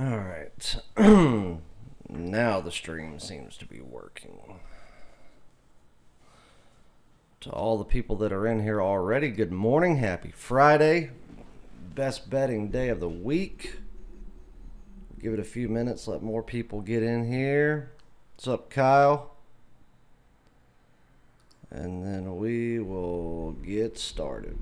All right. Now the stream seems to be working. To all the people that are in here already, good morning. Happy Friday. Best betting day of the week. Give it a few minutes, let more people get in here. What's up, Kyle? And then we will get started.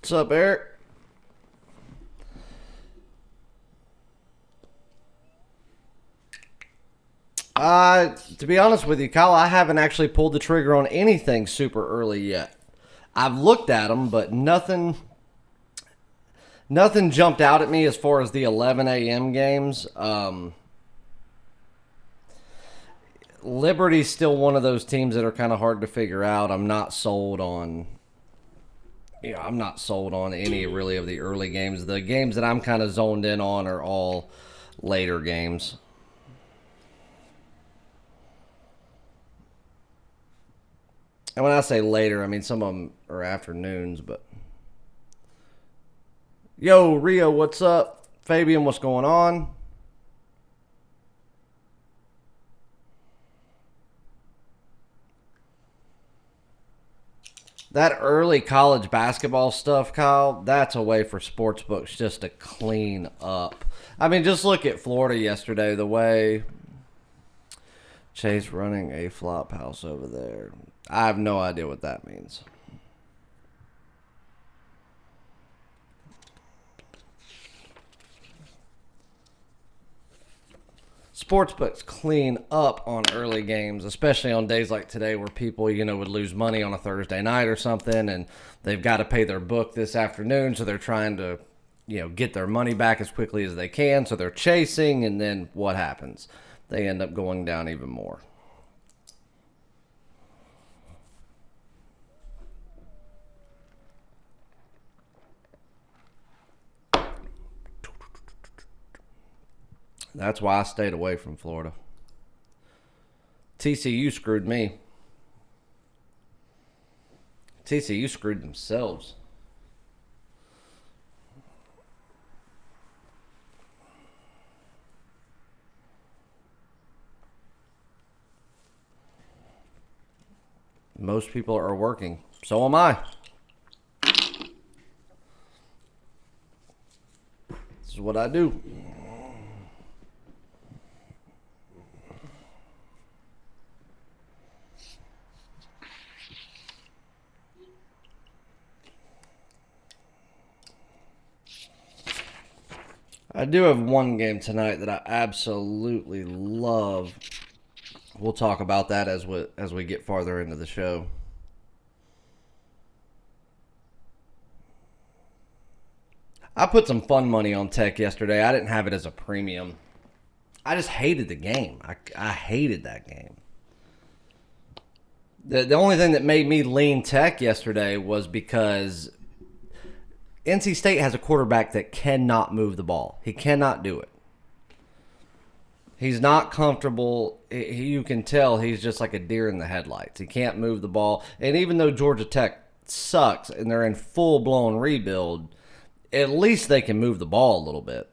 What's up, Eric? To be honest with you, Kyle, I haven't actually pulled the trigger on anything super early yet. I've looked at them, but nothing jumped out at me as far as the 11 a.m. games. Liberty's still one of those teams that are kind of hard to figure out. I'm not sold on any really of the early games. The games that I'm kind of zoned in on are all later games. And when I say later, I mean some of them are afternoons, but... Yo, Rio, what's up? Fabian, what's going on? That early college basketball stuff, Kyle, that's a way for sports books just to clean up. I mean, just look at Florida yesterday, the way Chase running a flop house over there. I have no idea what that means. Sportsbooks clean up on early games, especially on days like today where people, would lose money on a Thursday night or something, and they've got to pay their book this afternoon, so they're trying to, get their money back as quickly as they can, so they're chasing, and then what happens? They end up going down even more. That's why I stayed away from Florida. TCU screwed me. TCU screwed themselves. Most people are working. So am I. what I do. I do have one game tonight that I absolutely love. We'll talk about that as we get farther into the show. I put some fun money on Tech yesterday. I didn't have it as a premium. I just hated the game. I hated that game. The only thing that made me lean Tech yesterday was because NC State has a quarterback that cannot move the ball. He cannot do it. He's not comfortable. You can tell he's just like a deer in the headlights. He can't move the ball. And even though Georgia Tech sucks and they're in full-blown rebuild, at least they can move the ball a little bit.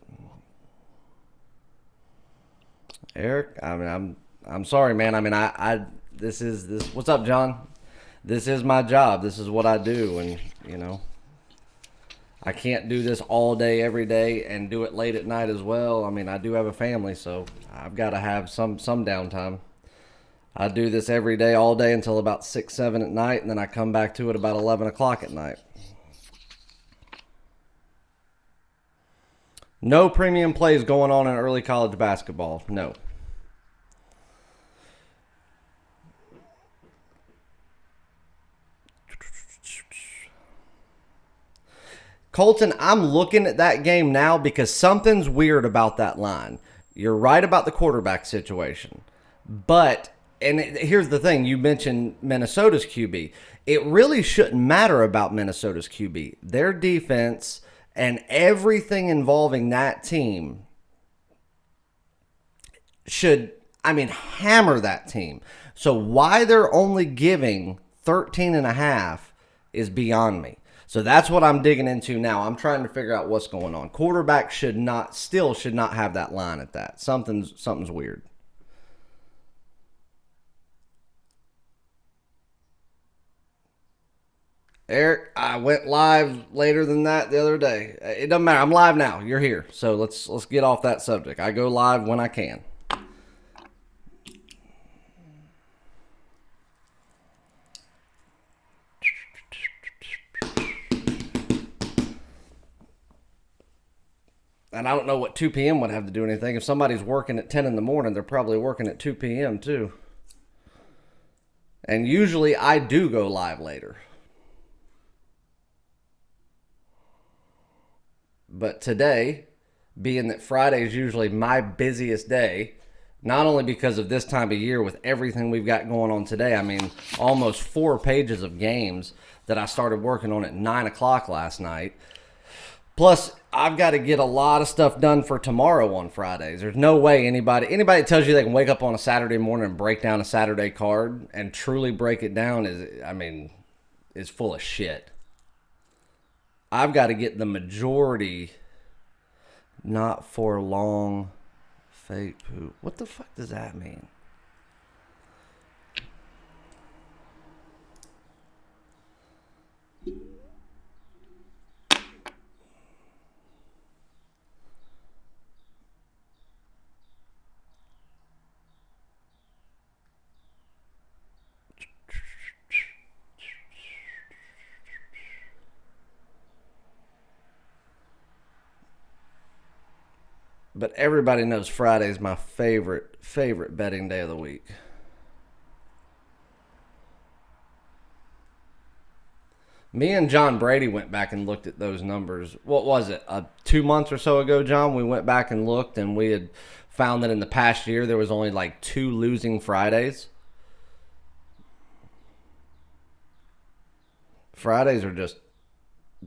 Eric, I mean, I'm sorry, man. I mean, this. What's up, John? This is my job. This is what I do, and I can't do this all day, every day, and do it late at night as well. I mean, I do have a family, so I've got to have some downtime. I do this every day, all day until about 6, 7 at night, and then I come back to it about 11 o'clock at night. No premium plays going on in early college basketball. No. Colton, I'm looking at that game now because something's weird about that line. You're right about the quarterback situation. But, here's the thing, you mentioned Minnesota's QB. It really shouldn't matter about Minnesota's QB. Their defense and everything involving that team should, hammer that team. So why they're only giving 13.5 is beyond me. So that's what I'm digging into now. I'm trying to figure out what's going on. Quarterback should not have that line at that. Something's weird. Eric, I went live later than that the other day. It doesn't matter. I'm live now. You're here. So let's get off that subject. I go live when I can. And I don't know what 2 p.m. would have to do anything. If somebody's working at 10 in the morning, they're probably working at 2 p.m. too. And usually I do go live later. But today, being that Friday is usually my busiest day, not only because of this time of year with everything we've got going on today, almost 4 pages of games that I started working on at 9 o'clock last night. Plus, I've got to get a lot of stuff done for tomorrow on Fridays. There's no way anybody that tells you they can wake up on a Saturday morning and break down a Saturday card and truly break it down is full of shit. I've got to get the majority, not for long, fake poop. What the fuck does that mean? But everybody knows Friday is my favorite betting day of the week. Me and John Brady went back and looked at those numbers. What was it? 2 months or so ago, John, we went back and looked, and we had found that in the past year there was only like 2 losing Fridays. Fridays are just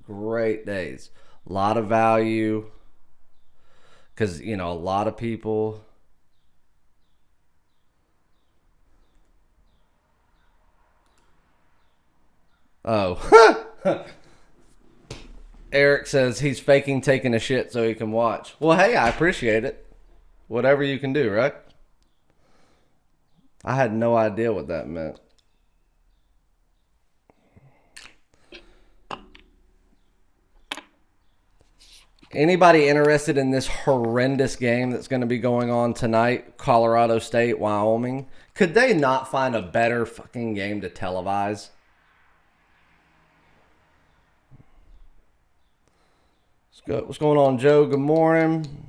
great days. A lot of value. Because, a lot of people... Oh. Eric says he's faking taking a shit so he can watch. Well, hey, I appreciate it. Whatever you can do, right? I had no idea what that meant. Anybody interested in this horrendous game that's going to be going on tonight? Colorado State, Wyoming. Could they not find a better fucking game to televise? What's going on, Joe? Good morning.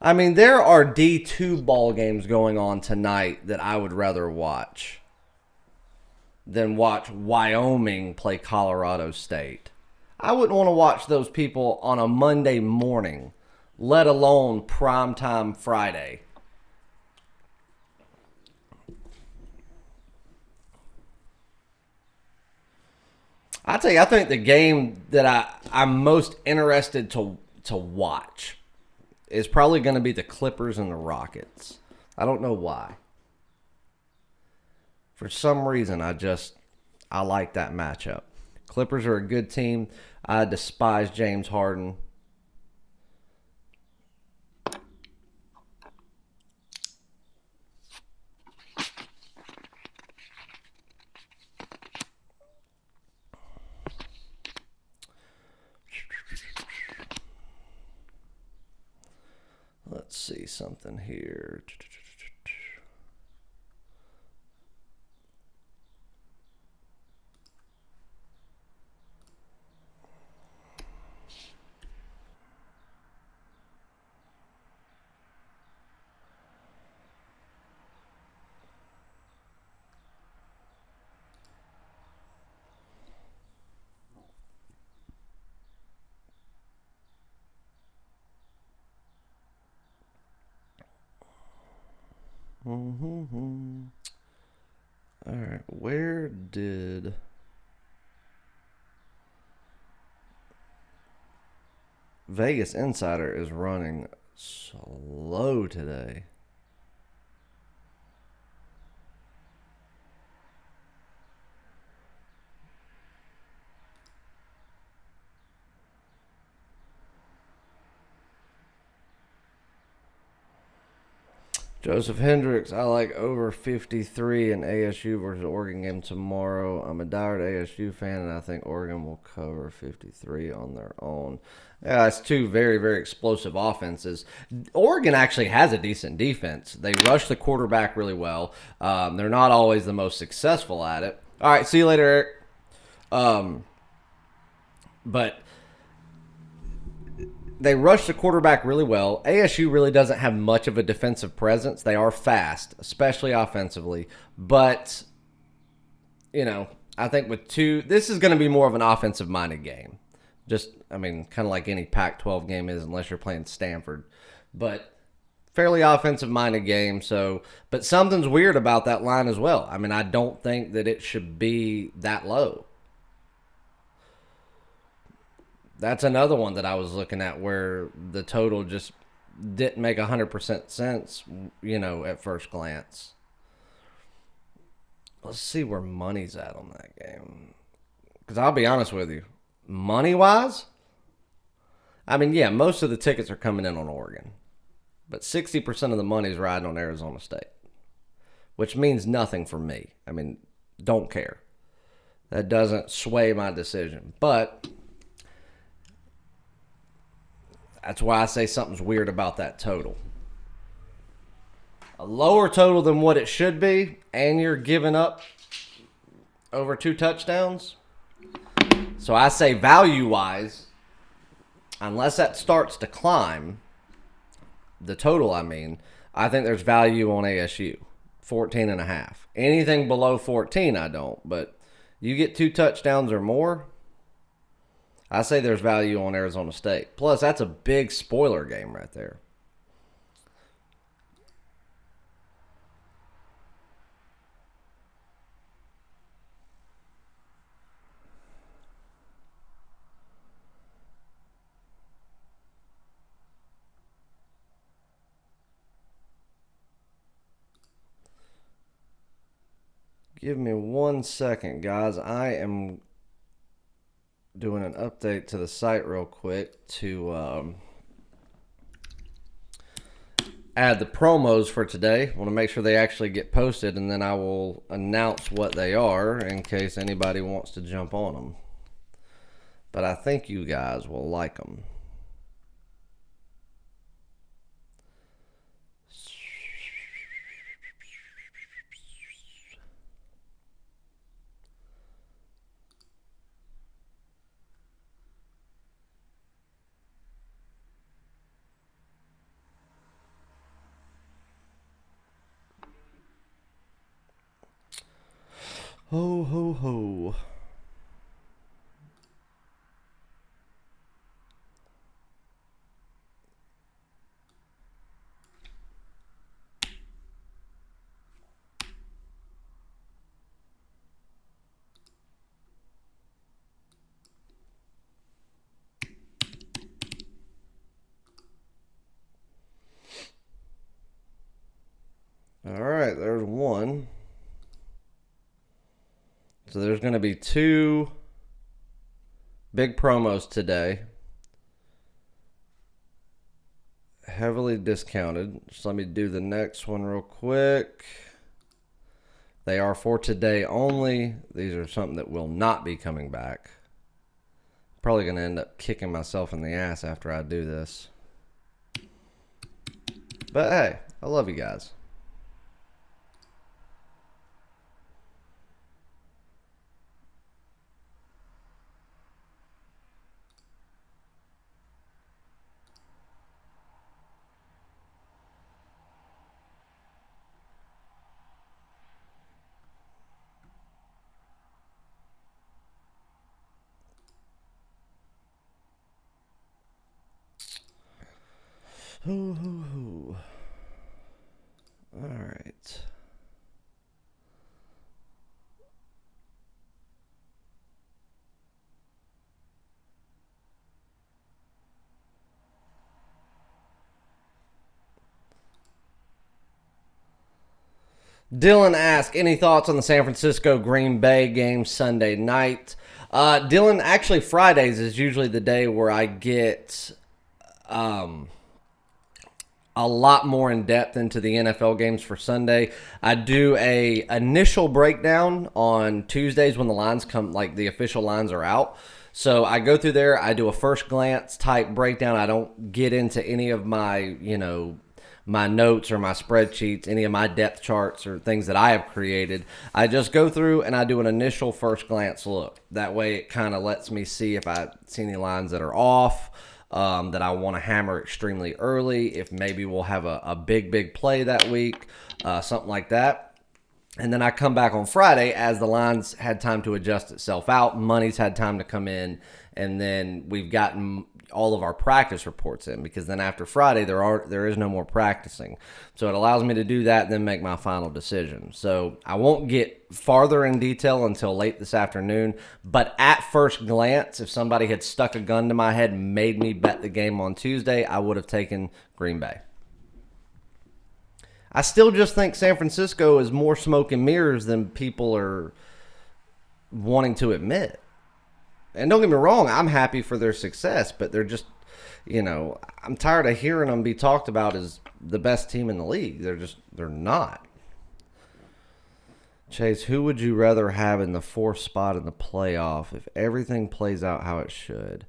I mean, there are D2 ball games going on tonight that I would rather watch than watch Wyoming play Colorado State. I wouldn't want to watch those people on a Monday morning, let alone primetime Friday. I tell you, I think the game that I'm most interested to watch is probably going to be the Clippers and the Rockets. I don't know why. For some reason, I like that matchup. Clippers are a good team. I despise James Harden. Let's see something here. All right, where did Vegas Insider is running slow today? Joseph Hendricks, I like over 53 in ASU versus Oregon game tomorrow. I'm a diehard ASU fan, and I think Oregon will cover 53 on their own. Yeah, it's two very, very explosive offenses. Oregon actually has a decent defense. They rush the quarterback really well. They're not always the most successful at it. All right, see you later, Eric. But they rush the quarterback really well. ASU really doesn't have much of a defensive presence. They are fast, especially offensively. But, you know, I think with this is going to be more of an offensive-minded game. Kind of like any Pac-12 game is, unless you're playing Stanford. But fairly offensive-minded game. But something's weird about that line as well. I mean, I don't think that it should be that low. That's another one that I was looking at where the total just didn't make 100% sense, at first glance. Let's see where money's at on that game. Because I'll be honest with you, money-wise, most of the tickets are coming in on Oregon. But 60% of the money is riding on Arizona State, which means nothing for me. Don't care. That doesn't sway my decision. But that's why I say something's weird about that total. A lower total than what it should be, and you're giving up over 2 touchdowns. So I say value-wise, unless that starts to climb, the total, I think there's value on ASU. 14.5. Anything below 14, I don't. But you get 2 touchdowns or more, I say there's value on Arizona State. Plus, that's a big spoiler game right there. Give me 1 second, guys. I am doing an update to the site real quick to add the promos for today. I want to make sure they actually get posted, and then I will announce what they are in case anybody wants to jump on them. but I think you guys will like them. Ho, ho, ho. All right, there's one. So there's going to be two big promos today. Heavily discounted. Just let me do the next one real quick. They are for today only. These are something that will not be coming back. Probably going to end up kicking myself in the ass after I do this. But hey, I love you guys. Hoo, hoo, hoo. All right. Dylan asked, any thoughts on the San Francisco Green Bay game Sunday night? Dylan, actually Fridays is usually the day where I get a lot more in depth into the NFL games for Sunday. I do a initial breakdown on Tuesdays when the lines come, like the official lines are out. So I go through there, I do a first glance type breakdown. I don't get into any of my, my notes or my spreadsheets, any of my depth charts or things that I have created. I just go through and I do an initial first glance look. That way it kind of lets me see if I see any lines that are off, that I want to hammer extremely early, if maybe we'll have a big play that week, something like that. And then I come back on Friday as the lines had time to adjust itself out, money's had time to come in, and then we've gotten all of our practice reports in, because then after Friday there is no more practicing. So it allows me to do that and then make my final decision. So I won't get farther in detail until late this afternoon, but at first glance, if somebody had stuck a gun to my head and made me bet the game on Tuesday, I would have taken Green Bay. I still just think San Francisco is more smoke and mirrors than people are wanting to admit. And don't get me wrong, I'm happy for their success, but they're just, I'm tired of hearing them be talked about as the best team in the league. They're not. Chase, who would you rather have in the fourth spot in the playoff if everything plays out how it should?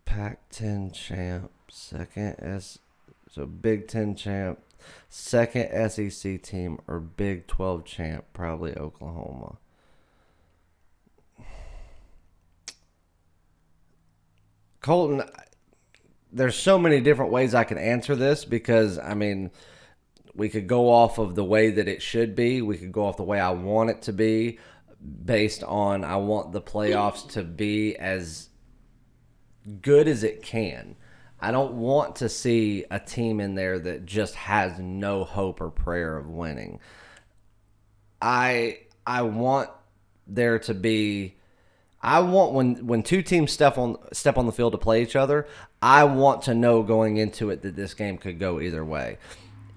Pac-10 champ, so Big Ten champ, second SEC team, or Big 12 champ, probably Oklahoma. Colton, there's so many different ways I can answer this, because, we could go off of the way that it should be. We could go off the way I want it to be, based on I want the playoffs to be as good as it can. I don't want to see a team in there that just has no hope or prayer of winning. I want there to be, I want when two teams step on the field to play each other, I want to know going into it that this game could go either way.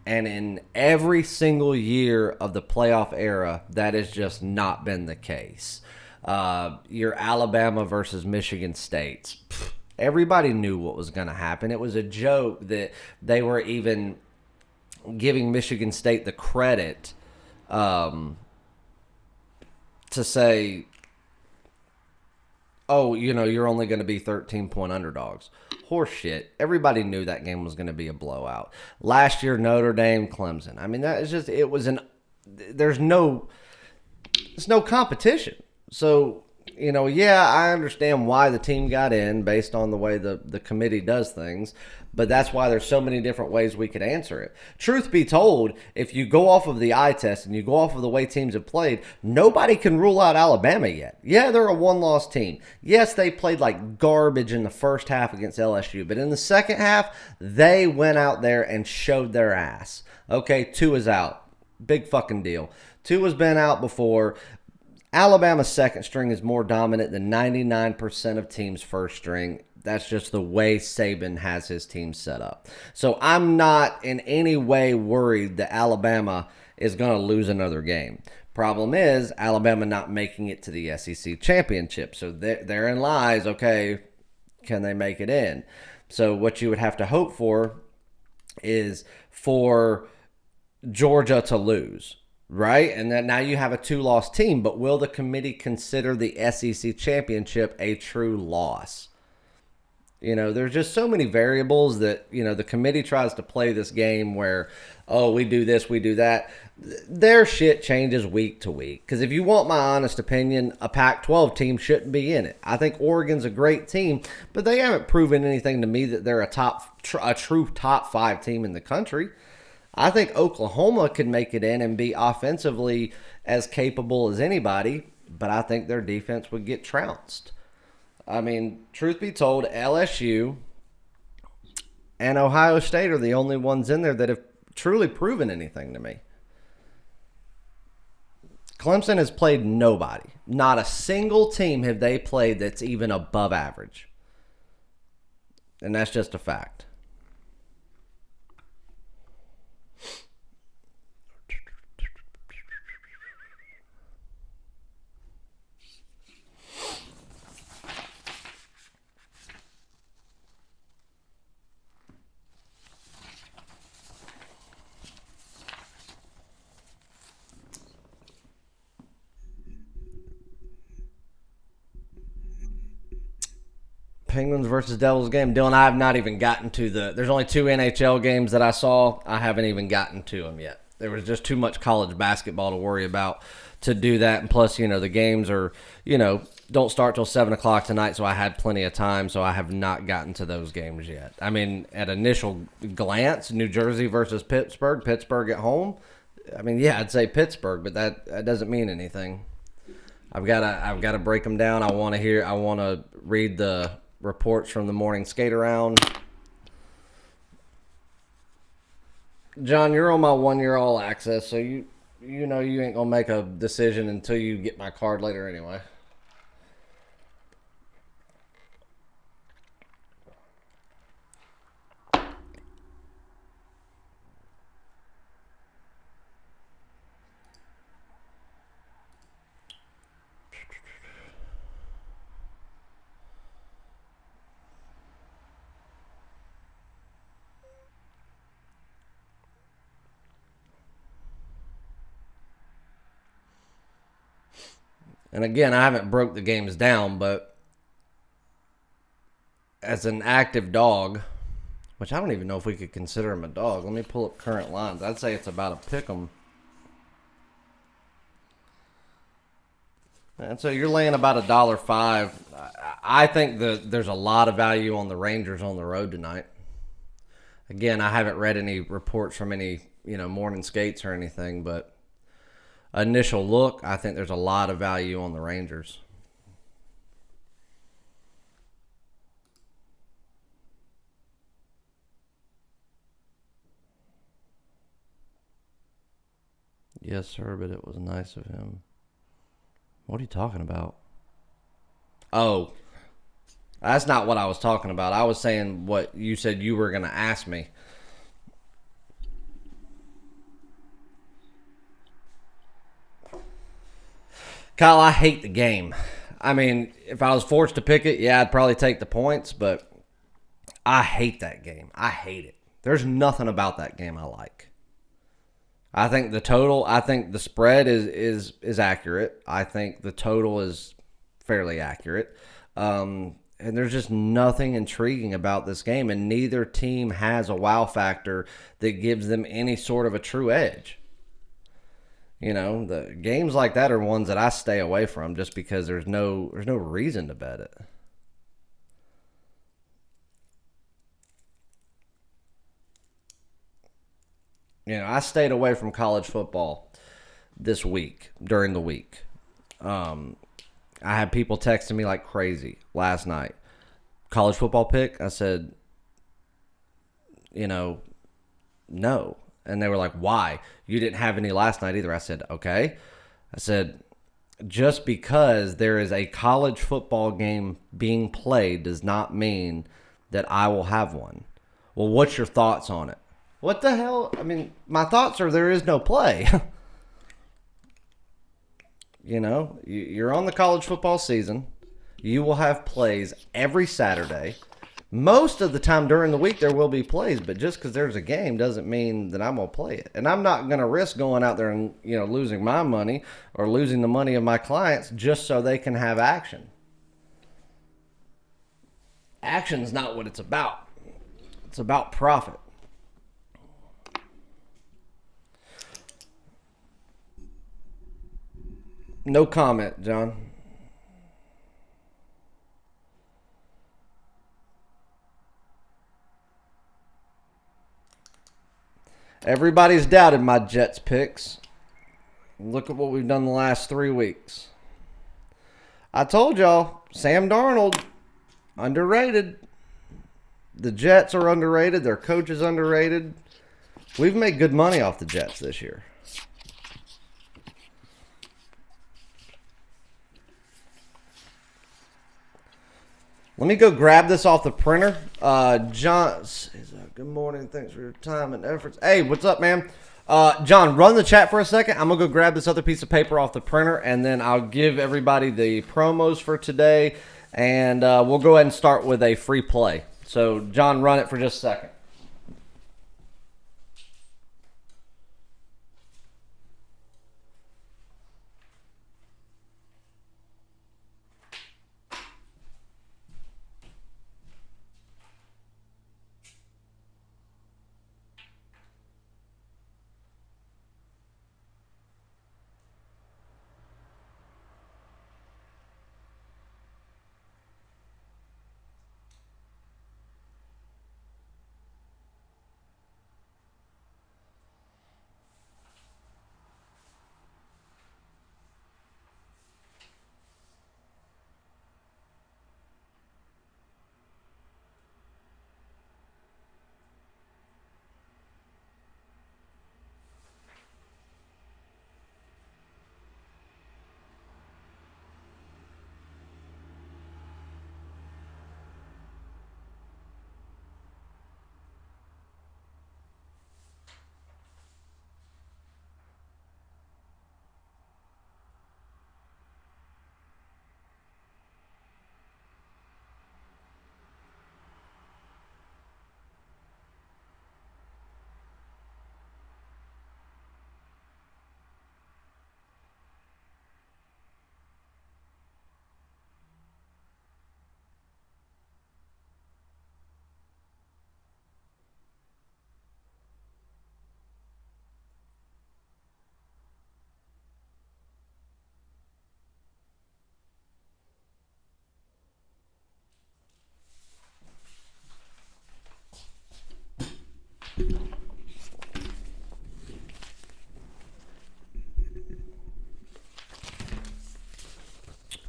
And in every single year of the playoff era, that has just not been the case. Your Alabama versus Michigan State. Everybody knew what was going to happen. It was a joke that they were even giving Michigan State the credit to say, oh, you're only going to be 13-point underdogs. Horse shit. Everybody knew that game was going to be a blowout. Last year, Notre Dame, Clemson. I mean, that is just, it was there's no competition. So, yeah, I understand why the team got in based on the way the committee does things, but that's why there's so many different ways we could answer it. Truth be told, if you go off of the eye test and you go off of the way teams have played, nobody can rule out Alabama yet. Yeah, they're a one-loss team. Yes, they played like garbage in the first half against LSU, but in the second half, they went out there and showed their ass. Okay, Tua's out. Big fucking deal. Tua's been out before. Alabama's second string is more dominant than 99% of teams' first string. That's just the way Saban has his team set up. So I'm not in any way worried that Alabama is going to lose another game. Problem is, Alabama not making it to the SEC championship. So therein lies, okay, can they make it in? So what you would have to hope for is for Georgia to lose. Right? And then now you have a 2-loss team, but will the committee consider the SEC championship a true loss? There's just so many variables that, the committee tries to play this game where, oh, we do this, we do that. Their shit changes week to week. Because if you want my honest opinion, a Pac-12 team shouldn't be in it. I think Oregon's a great team, but they haven't proven anything to me that they're a true top 5 team in the country. I think Oklahoma could make it in and be offensively as capable as anybody, but I think their defense would get trounced. I mean, truth be told, LSU and Ohio State are the only ones in there that have truly proven anything to me. Clemson has played nobody. Not a single team have they played that's even above average. And that's just a fact. Penguins versus Devils game. Dylan, I have not even gotten to there's only 2 NHL games that I saw. I haven't even gotten to them yet. There was just too much college basketball to worry about to do that. And plus, the games are, don't start till 7 o'clock tonight, so I had plenty of time, so I have not gotten to those games yet. I mean, at initial glance, New Jersey versus Pittsburgh at home. I mean, yeah, I'd say Pittsburgh, but that doesn't mean anything. I've got to break them down. I want to read the reports from the morning skate around. John, you're on my 1-year all access, so you ain't gonna make a decision until you get my card later anyway. And again, I haven't broke the games down, but as an active dog, which I don't even know if we could consider him a dog. Let me pull up current lines. I'd say it's about a pick 'em. And so you're laying about $1.05. I think there's a lot of value on the Rangers on the road tonight. Again, I haven't read any reports from any morning skates or anything, but initial look, I think there's a lot of value on the Rangers. Yes, sir, but it was nice of him. What are you talking about? Oh, that's not what I was talking about. I was saying what you said you were going to ask me. Kyle, I hate the game. I mean, if I was forced to pick it, yeah, I'd probably take the points, but I hate that game. I hate it. There's nothing about that game I like. I think the spread is accurate. I think the total is fairly accurate. And there's just nothing intriguing about this game, and neither team has a wow factor that gives them any sort of a true edge. The games like that are ones that I stay away from just because there's no reason to bet it. I stayed away from college football this week during the week. I had people texting me like crazy last night. College football pick? I said, no. And they were like, why? You didn't have any last night either. I said, okay. I said, just because there is a college football game being played does not mean that I will have one. Well, what's your thoughts on it? What the hell? I mean, my thoughts are there is no play. You're on the college football season. You will have plays every Saturday. Most of the time during the week there will be plays, but just because there's a game doesn't mean that I'm going to play it. And I'm not going to risk going out there and, losing my money or losing the money of my clients just so they can have action. Action's not what it's about. It's about profit. No comment, John. Everybody's doubted my Jets picks. Look at what we've done the last 3 weeks. I told y'all, Sam Darnold, underrated. The Jets are underrated. Their coach is underrated. We've made good money off the Jets this year. Let me go grab this off the printer. John, good morning. Thanks for your time and efforts. Hey, what's up, man? John, run the chat for a second. I'm going to go grab this other piece of paper off the printer, and then I'll give everybody the promos for today, and we'll go ahead and start with a free play. So, John, run it for just a second.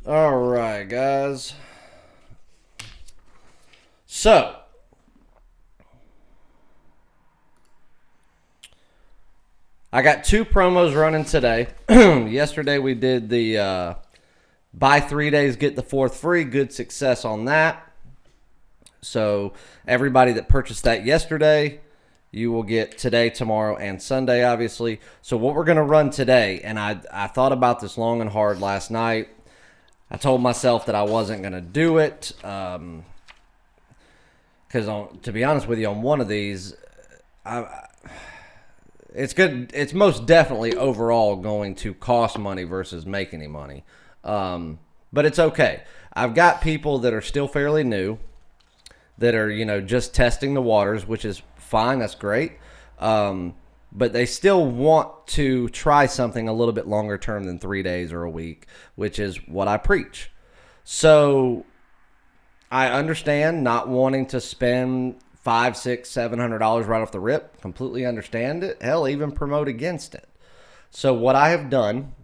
All right, guys. So, I got 2 promos running today. Yesterday we did the buy 3 days, get the 4th free. Good success on that. So, everybody that purchased that yesterday, you will get today, tomorrow, and Sunday, obviously. So, what we're going to run today, and I thought about this long and hard last night. I told myself that I wasn't going to do it because, to be honest with you, on one of these, it's good. It's most definitely overall going to cost money versus make any money. But But it's okay. I've got people that are still fairly new that are, just testing the waters, which is fine. That's great. But they still want to try something a little bit longer term than 3 days or a week, which is what I preach. So I understand not wanting to spend $500, $600, $700 right off the rip. Completely understand it. Hell, even promote against it. So what I have done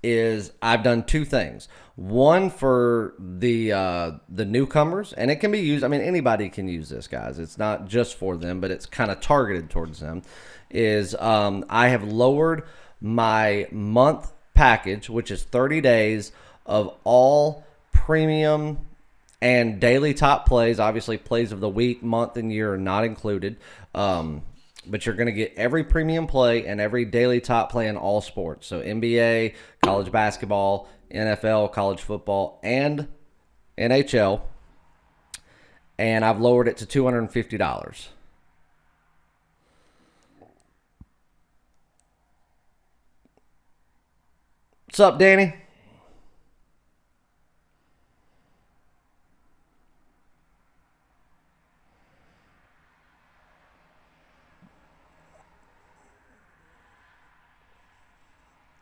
is I've done two things. One for the newcomers, and it can be used. I mean, anybody can use this, guys. It's not just for them, but it's kind of targeted towards them. Is I have lowered my month package, which is 30 days of all premium and daily top plays. Obviously, plays of the week, month, and year are not included. But you're going to get every premium play and every daily top play in all sports. So NBA, college basketball, NFL, college football, and NHL. And I've lowered it to $250. What's up, Danny?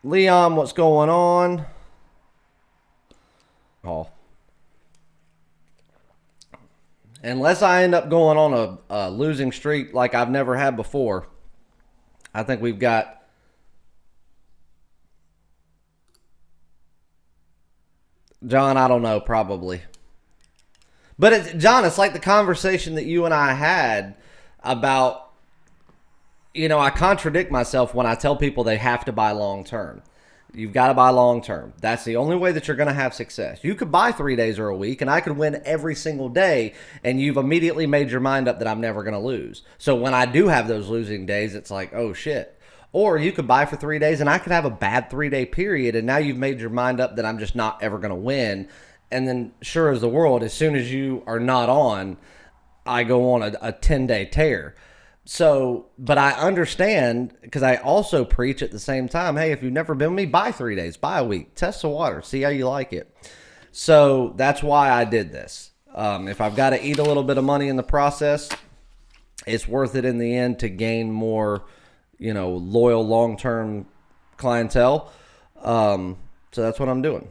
Leon, what's going on? Oh. Unless I end up going on a losing streak like I've never had before, I think we've got... John, I don't know, probably. But, John, it's like the conversation that you and I had about... I contradict myself when I tell people they have to buy long term. You've got to buy long term. That's the only way that you're going to have success. You could buy 3 days or a week, and I could win every single day, and you've immediately made your mind up that I'm never going to lose. So when I do have those losing days, it's like, oh, shit. Or you could buy for 3 days, and I could have a bad 3-day period, and now you've made your mind up that I'm just not ever going to win. And then, sure as the world, as soon as you are not on, I go on a 10-day tear. So, but I understand, because I also preach at the same time, hey, if you've never been with me, buy 3 days, buy a week, test the water, see how you like it. So that's why I did this. If I've got to eat a little bit of money in the process, it's worth it in the end to gain more, loyal long-term clientele. So that's what I'm doing.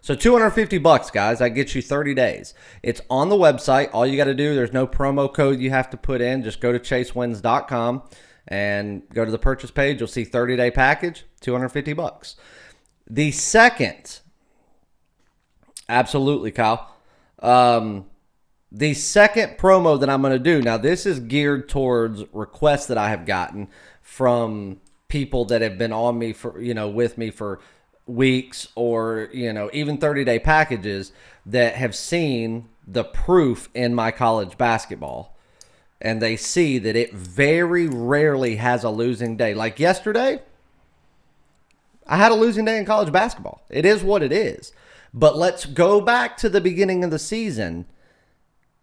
So $250, guys. That gets you 30 days. It's on the website. All you got to do, there's no promo code you have to put in. Just go to chasewins.com and go to the purchase page. You'll see 30-day package, $250. The second, absolutely, Kyle. The second promo that I'm going to do, now this is geared towards requests that I have gotten from people that have been on me for, with me for weeks, or even 30-day packages that have seen the proof in my college basketball, and they see that it very rarely has a losing day. Like yesterday, I had a losing day in college basketball. It is what it is. But let's go back to the beginning of the season.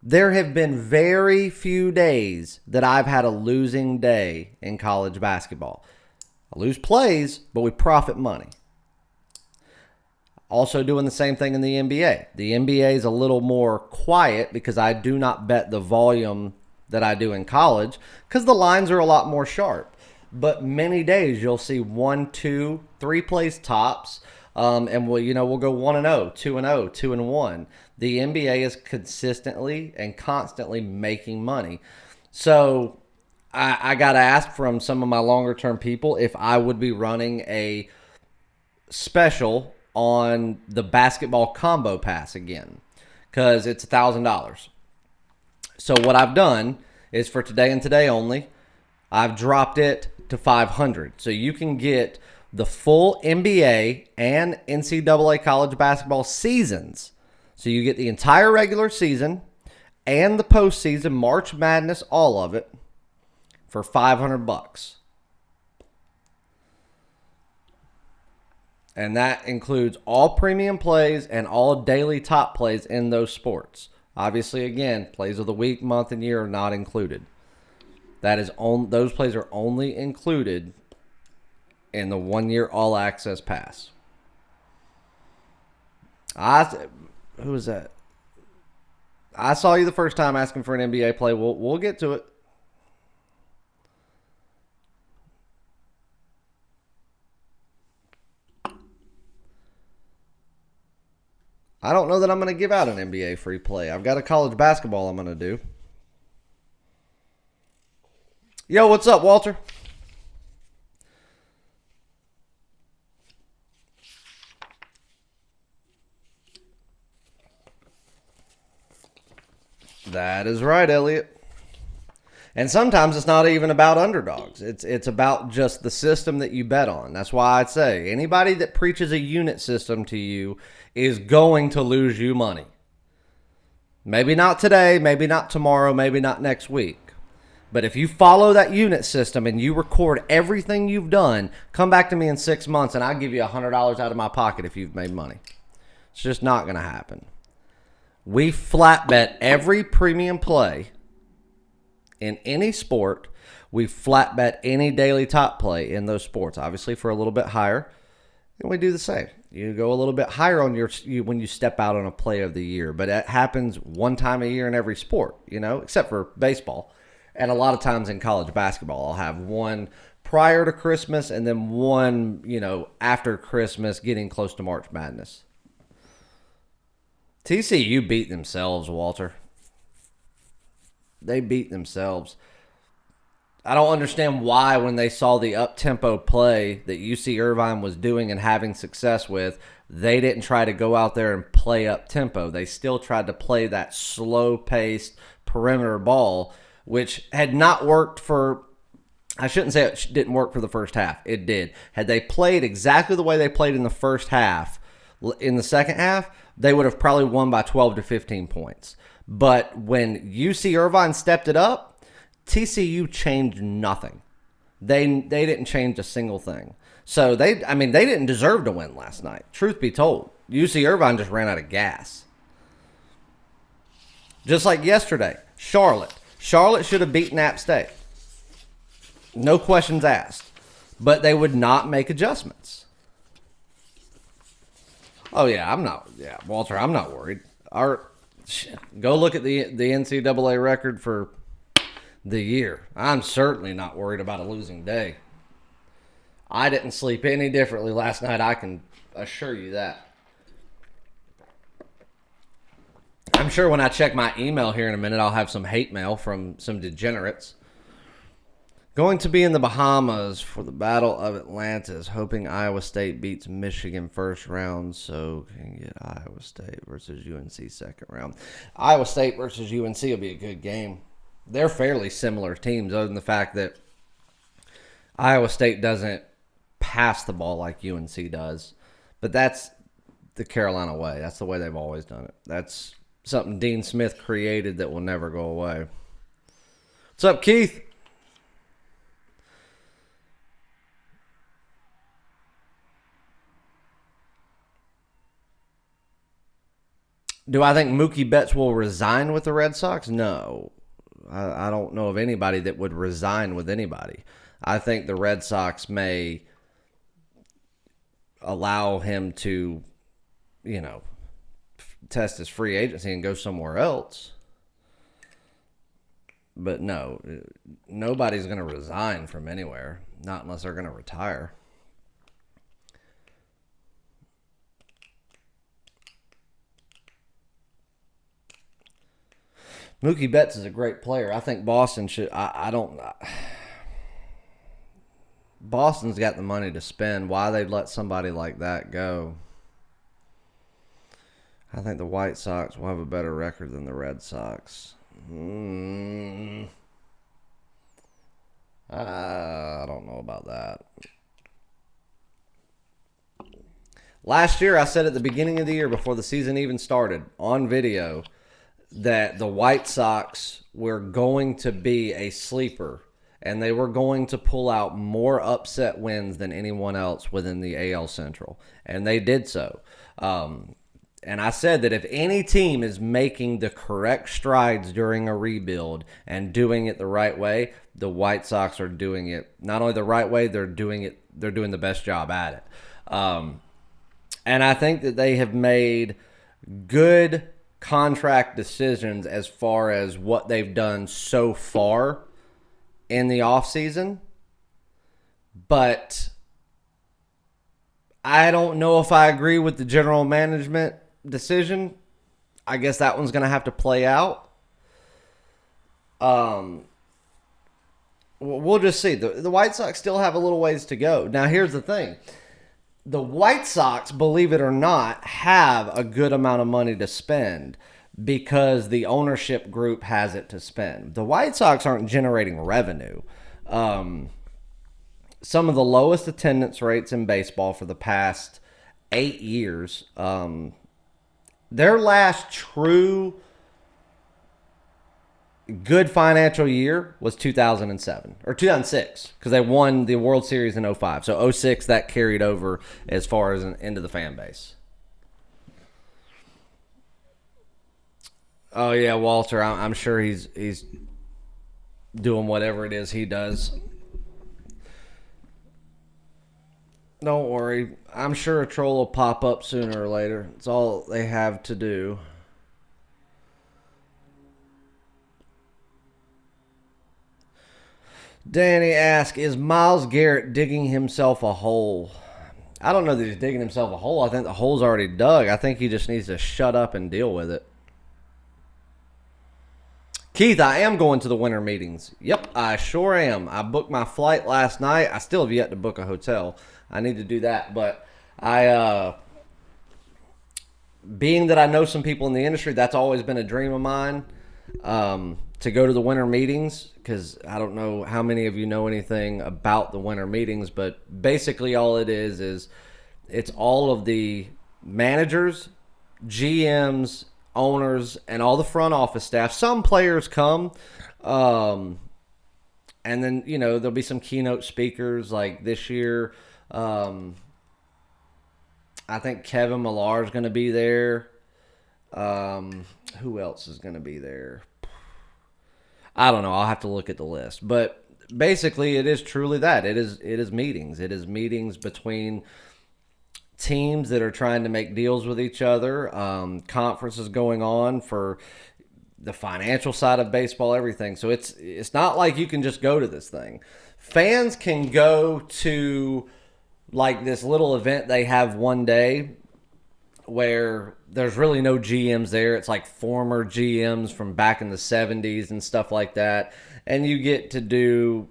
There have been very few days that I've had a losing day in college basketball. I lose plays, but we profit money. Also doing the same thing in the NBA. The NBA is a little more quiet because I do not bet the volume that I do in college because the lines are a lot more sharp. But many days you'll see 1, 2, 3 plays tops, and we'll go 1-0, 2-0, 2-1. The NBA is consistently and constantly making money. So I got asked from some of my longer term people if I would be running a special on the basketball combo pass again, because it's $1,000. So what I've done is, for today and today only, I've dropped it to $500. So you can get the full NBA and NCAA college basketball seasons. So you get the entire regular season and the postseason, March Madness, all of it, for $500. And that includes all premium plays and all daily top plays in those sports. Obviously, again, plays of the week, month, and year are not included. Those plays are only included in the 1-year all-access pass. Who was that? I saw you the first time asking for an NBA play. We'll get to it. I don't know that I'm going to give out an NBA free play. I've got a college basketball I'm going to do. Yo, what's up, Walter? That is right, Elliot. And sometimes it's not even about underdogs. It's about just the system that you bet on. That's why I'd say anybody that preaches a unit system to you is going to lose you money. Maybe not today, maybe not tomorrow, maybe not next week. But if you follow that unit system and you record everything you've done, come back to me in 6 months and I'll give you $100 out of my pocket if you've made money. It's just not going to happen. We flat bet every premium play in any sport. We flat bet any daily top play in those sports, obviously for a little bit higher. And we do the same. You go a little bit higher on when you step out on a play of the year. But it happens one time a year in every sport, except for baseball. And a lot of times in college basketball, I'll have one prior to Christmas and then one, after Christmas getting close to March Madness. TCU beat themselves, Walter. They beat themselves. I don't understand why when they saw the up-tempo play that UC Irvine was doing and having success with, they didn't try to go out there and play up-tempo. They still tried to play that slow-paced perimeter ball, which had not worked for, I shouldn't say it didn't work for the first half. It did. Had they played exactly the way they played in the first half, in the second half, they would have probably won by 12 to 15 points. But when UC Irvine stepped it up, TCU changed nothing. They didn't change a single thing. So they didn't deserve to win last night. Truth be told, UC Irvine just ran out of gas. Just like yesterday, Charlotte should have beaten App State. No questions asked. But they would not make adjustments. Oh yeah, Walter, I'm not worried. Go look at the NCAA record for the year. I'm certainly not worried about a losing day. I didn't sleep any differently last night, I can assure you that. I'm sure when I check my email here in a minute, I'll have some hate mail from some degenerates. Going to be in the Bahamas for the Battle of Atlantis, hoping Iowa State beats Michigan first round so can get Iowa State versus UNC second round. Iowa State versus UNC will be a good game. They're fairly similar teams other than the fact that Iowa State doesn't pass the ball like UNC does. But that's the Carolina way. That's the way they've always done it. That's something Dean Smith created that will never go away. What's up, Keith? Do I think Mookie Betts will resign with the Red Sox? No. I don't know of anybody that would resign with anybody. I think the Red Sox may allow him to, test his free agency and go somewhere else. But no, nobody's going to resign from anywhere, not unless they're going to retire. Mookie Betts is a great player. I think Boston should. Boston's got the money to spend. Why they'd let somebody like that go? I think the White Sox will have a better record than the Red Sox. I don't know about that. Last year, I said at the beginning of the year, before the season even started, on video, that the White Sox were going to be a sleeper and they were going to pull out more upset wins than anyone else within the AL Central. And they did so. And I said that if any team is making the correct strides during a rebuild and doing it the right way, the White Sox are doing it not only the right way, they're doing the best job at it. And I think that they have made good contract decisions as far as what they've done so far in the offseason. But I don't know if I agree with the general management decision. I guess that one's going to have to play out. We'll just see. The White Sox still have a little ways to go. Now, here's the thing. The White Sox, believe it or not, have a good amount of money to spend because the ownership group has it to spend. The White Sox aren't generating revenue. Some of the lowest attendance rates in baseball for the past 8 years. Their last true good financial year was 2007 or 2006 because they won the World Series in 05. So 06 that carried over as far as into the fan base. Oh yeah, Walter. I'm sure he's doing whatever it is he does. Don't worry. I'm sure a troll will pop up sooner or later. It's all they have to do. Danny asks, is Myles Garrett digging himself a hole? I don't know that he's digging himself a hole. I think the hole's already dug. I think he just needs to shut up and deal with it. Keith, I am going to the winter meetings. Yep, I sure am. I booked my flight last night. I still have yet to book a hotel. I need to do that. But being that I know some people in the industry, that's always been a dream of mine. To go to the winter meetings, because I don't know how many of you know anything about the winter meetings, but basically all it is it's all of the managers, GMs, owners, and all the front office staff. Some players come, and then, there'll be some keynote speakers like this year. I think Kevin Millar is going to be there. Who else is going to be there? I don't know. I'll have to look at the list. But basically, it is truly that. It is meetings. It is meetings between teams that are trying to make deals with each other. Conferences going on for the financial side of baseball, everything. So it's not like you can just go to this thing. Fans can go to like this little event they have one day where there's really no GMs there. It's like former GMs from back in the 70s and stuff like that. And you get to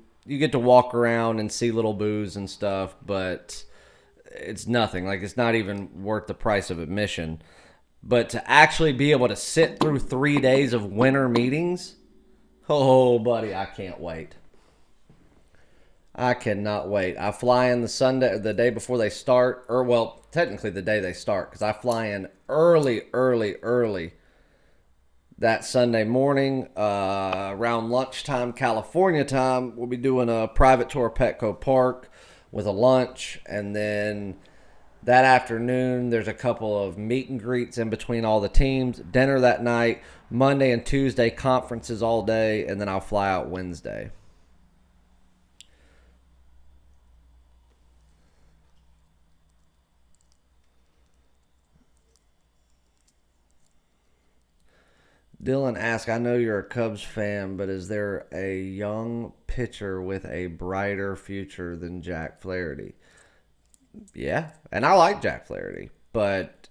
walk around and see little booths and stuff, but it's nothing. Like, it's not even worth the price of admission. But to actually be able to sit through 3 days of winter meetings, oh, buddy, I can't wait. I cannot wait. I fly in the day before they start, or well, technically the day they start, because I fly in early that Sunday morning, around lunchtime, California time. We'll be doing a private tour of Petco Park with a lunch, and then that afternoon there's a couple of meet and greets in between all the teams, dinner that night, Monday and Tuesday conferences all day, and then I'll fly out Wednesday. Dylan asks, I know you're a Cubs fan, but is there a young pitcher with a brighter future than Jack Flaherty? Yeah, and I like Jack Flaherty, but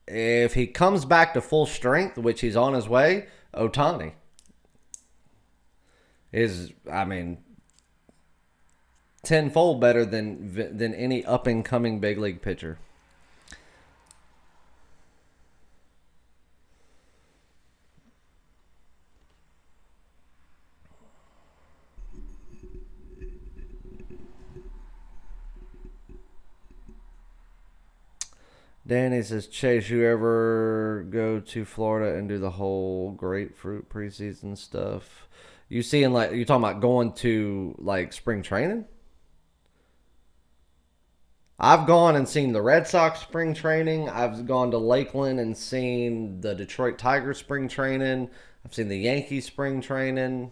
if he comes back to full strength, which he's on his way, Ohtani is, tenfold better than any up and coming big league pitcher. Danny says, Chase, you ever go to Florida and do the whole grapefruit preseason stuff? You talking about going to like spring training? I've gone and seen the Red Sox spring training. I've gone to Lakeland and seen the Detroit Tigers spring training. I've seen the Yankees spring training.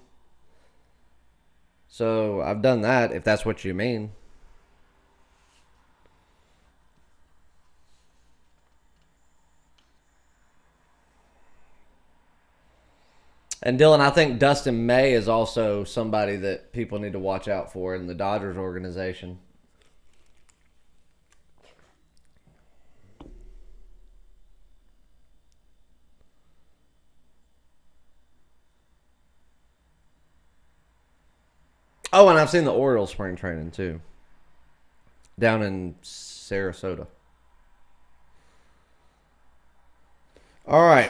So I've done that, if that's what you mean. And Dylan, I think Dustin May is also somebody that people need to watch out for in the Dodgers organization. Oh, and I've seen the Orioles spring training too, down in Sarasota. All right,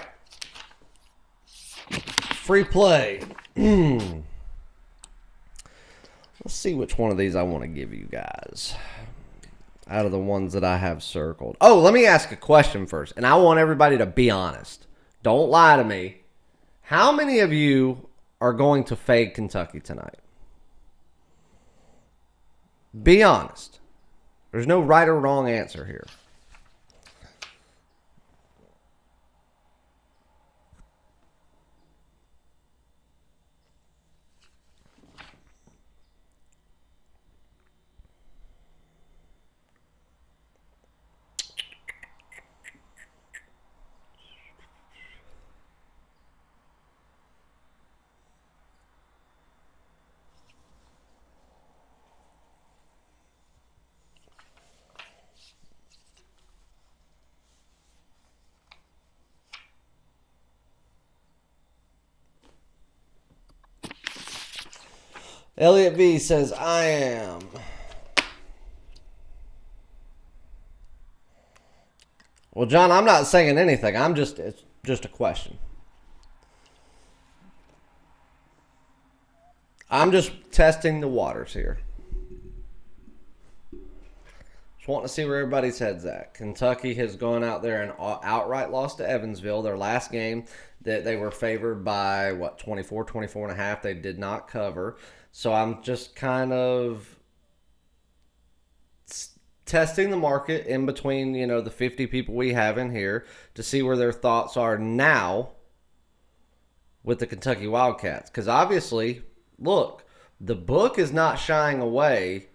free play. Let's see which one of these I want to give you guys out of the ones that I have circled. Oh, let me ask a question first, and I want everybody to be honest. Don't lie to me. How many of you are going to fade Kentucky tonight? Be honest. There's no right or wrong answer here. Elliot V says, I am. Well, John, I'm not saying anything. It's just a question. I'm just testing the waters here. Just wanting to see where everybody's head's at. Kentucky has gone out there and outright lost to Evansville. Their last game that they were favored by, 24 and a half. They did not cover. So I'm just kind of testing the market in between, the 50 people we have in here to see where their thoughts are now with the Kentucky Wildcats. Because obviously, look, the book is not shying away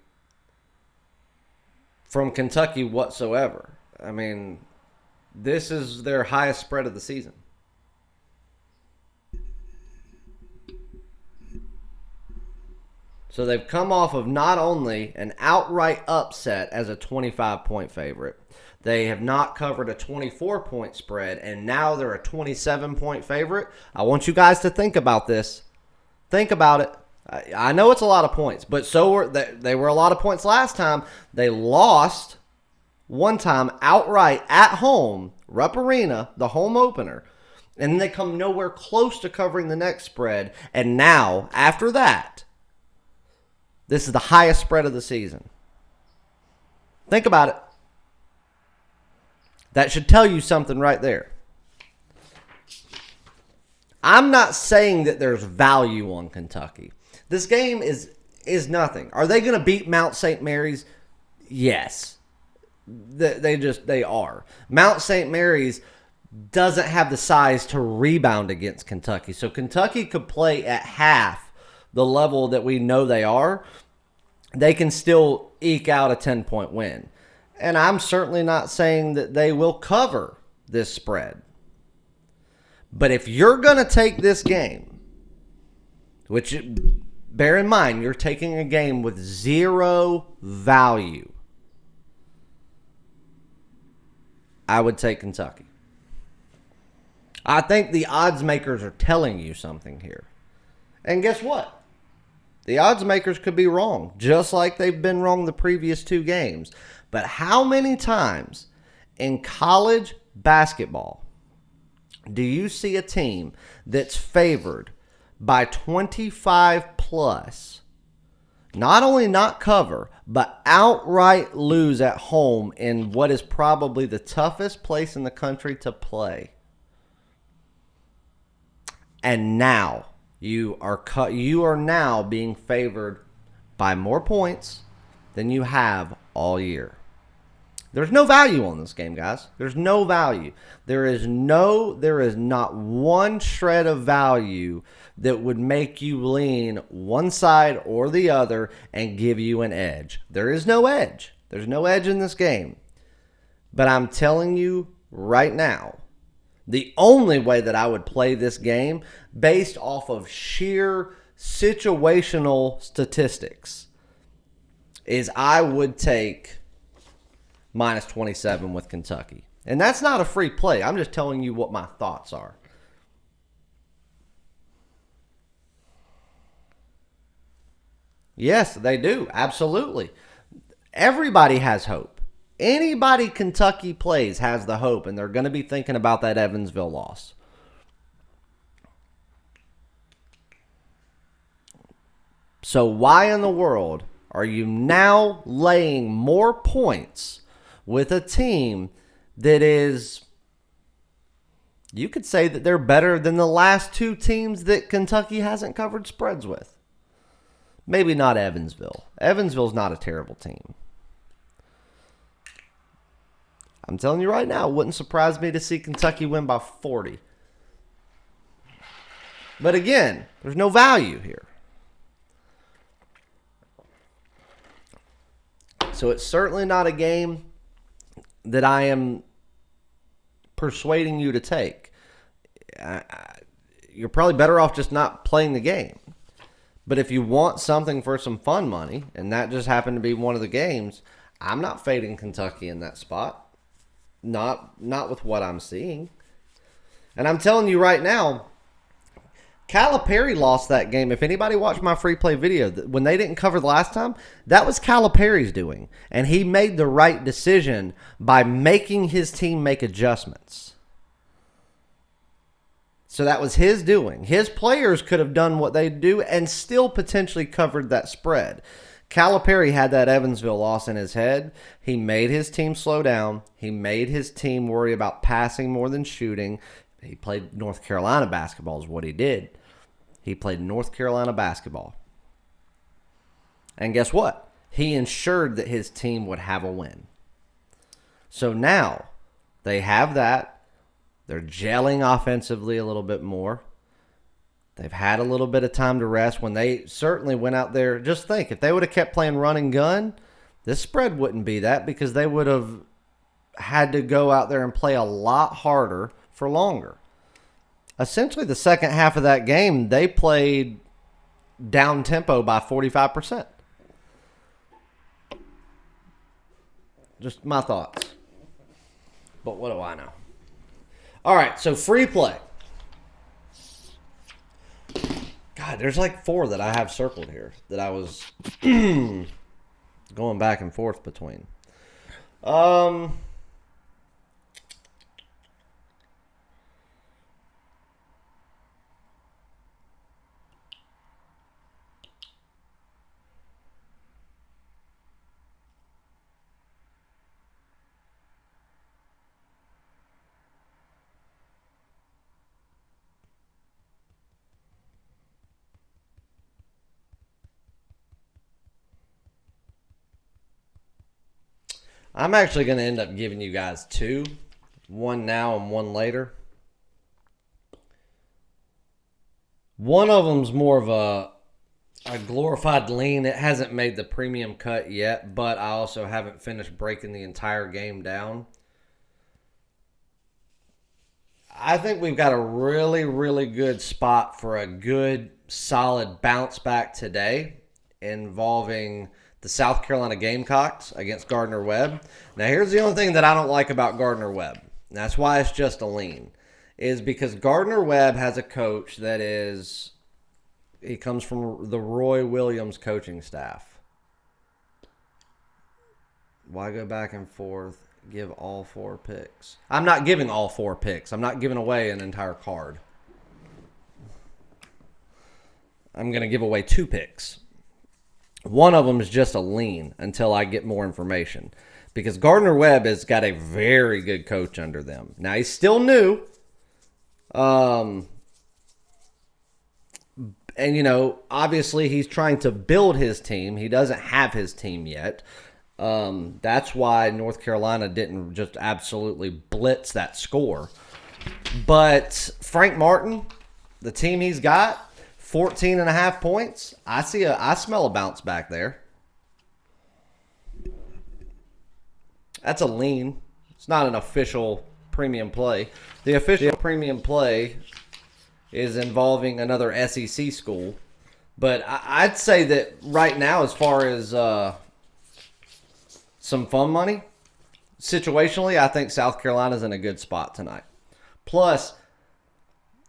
from Kentucky whatsoever. I mean, this is their highest spread of the season. So they've come off of not only an outright upset as a 25-point favorite, they have not covered a 24-point spread, and now they're a 27-point favorite. I want you guys to think about this. Think about it. I know it's a lot of points, but they were a lot of points last time. They lost one time outright at home, Rupp Arena, the home opener, and then they come nowhere close to covering the next spread. And now, after that, this is the highest spread of the season. Think about it. That should tell you something right there. I'm not saying that there's value on Kentucky. This game is nothing. Are they going to beat Mount St. Mary's? Yes. They are. Mount St. Mary's doesn't have the size to rebound against Kentucky. So Kentucky could play at half the level that we know they are. They can still eke out a 10-point win. And I'm certainly not saying that they will cover this spread. But if you're going to take this game, which, bear in mind, you're taking a game with zero value, I would take Kentucky. I think the odds makers are telling you something here. And guess what? The odds makers could be wrong, just like they've been wrong the previous two games. But how many times in college basketball do you see a team that's favored by 25 plus, not only not cover, but outright lose at home in what is probably the toughest place in the country to play? And now you are now being favored by more points than you have all year. There's no value on this game, guys. There's no value. There is not one shred of value that would make you lean one side or the other and give you an edge. There is no edge. There's no edge in this game. But I'm telling you right now The only way that I would play this game based off of sheer situational statistics is I would take minus 27 with Kentucky. And that's not a free play. I'm just telling you what my thoughts are. Yes, they do. Absolutely. Everybody has hope. Anybody Kentucky plays has the hope, and they're going to be thinking about that Evansville loss. So why in the world are you now laying more points with a team that is, you could say that they're better than the last two teams that Kentucky hasn't covered spreads with? Maybe not Evansville. Evansville's not a terrible team. I'm telling you right now, it wouldn't surprise me to see Kentucky win by 40. But again, there's no value here. So it's certainly not a game that I am persuading you to take. You're probably better off just not playing the game. But if you want something for some fun money, and that just happened to be one of the games, I'm not fading Kentucky in that spot. Not with what I'm seeing. And I'm telling you right now, Calipari lost that game. If anybody watched my free play video, when they didn't cover the last time, that was Calipari's doing. And he made the right decision by making his team make adjustments. So that was his doing. His players could have done what they do and still potentially covered that spread. Calipari had that Evansville loss in his head. He made his team slow down. He made his team worry about passing more than shooting. He played North Carolina basketball is what he did. He played North Carolina basketball. And guess what? He ensured that his team would have a win. So now they have that. They're gelling offensively a little bit more. They've had a little bit of time to rest. When they certainly went out there, just think, if they would have kept playing run and gun, this spread wouldn't be that because they would have had to go out there and play a lot harder for longer. Essentially, the second half of that game, they played down tempo by 45%. Just my thoughts. But what do I know? All right, so free play. God, there's like 4 that I have circled here that I was going back and forth between. I'm actually going to end up giving you guys 2. One now and one later. One of them's more of a glorified lean. It hasn't made the premium cut yet, but I also haven't finished breaking the entire game down. I think we've got a really, really good spot for a good, solid bounce back today involving the South Carolina Gamecocks against Gardner-Webb. Now, here's the only thing that I don't like about Gardner-Webb. That's why it's just a lean. Is because Gardner-Webb has a coach that is, he comes from the Roy Williams coaching staff. Why go back and forth? Give all 4 picks. I'm not giving all 4 picks. I'm not giving away an entire card. I'm going to give away 2 picks. One of them is just a lean until I get more information. Because Gardner-Webb has got a very good coach under them. Now, he's still new. And, you know, obviously he's trying to build his team. He doesn't have his team yet. That's why North Carolina didn't just absolutely blitz that score. But Frank Martin, the team he's got, 14.5 points. I smell a bounce back there. That's a lean. It's not an official premium play. The official premium play is involving another SEC school. But I'd say that right now, as far as some fun money, situationally, I think South Carolina's in a good spot tonight. Plus,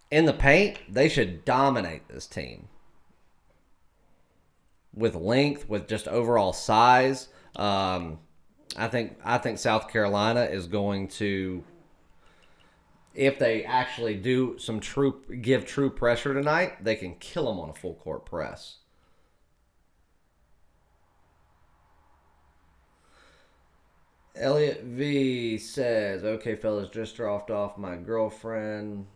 in the paint, they should dominate this team. With length, with just overall size. I think South Carolina is going to, if they actually do give true pressure tonight, they can kill them on a full court press. Elliot V says, "Okay, fellas, just dropped off my girlfriend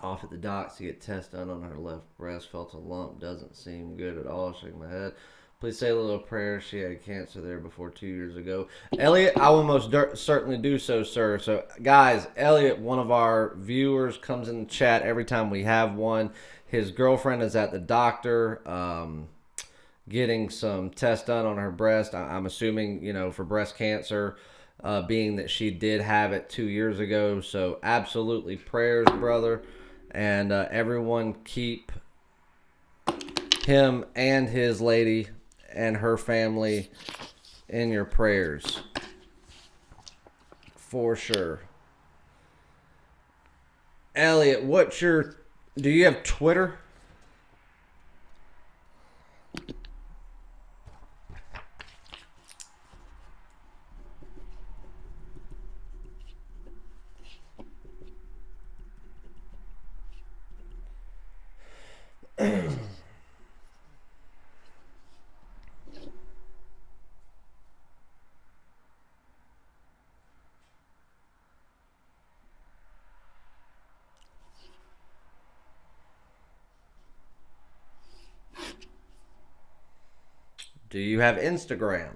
off at the docks to get test done on her left breast. Felt a lump. Doesn't seem good at all. Shaking my head. Please say a little prayer. She had cancer there before 2 years ago." Elliot, I will most certainly do so, sir. So, guys, Elliot, one of our viewers, comes in the chat every time we have one. His girlfriend is at the doctor getting some tests done on her breast. I'm assuming, for breast cancer, being that she did have it 2 years ago. So, absolutely prayers, brother. And everyone keep him and his lady and her family in your prayers. For sure. Elliot, do you have Twitter? Do you have Instagram?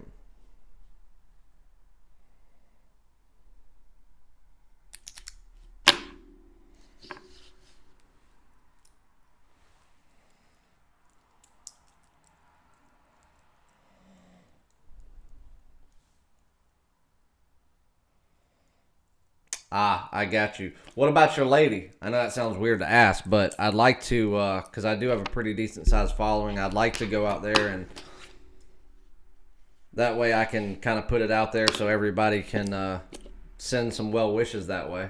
I got you. What about your lady? I know that sounds weird to ask, but I'd like to, because I do have a pretty decent sized following. I'd like to go out there, and that way I can kind of put it out there so everybody can send some well wishes that way.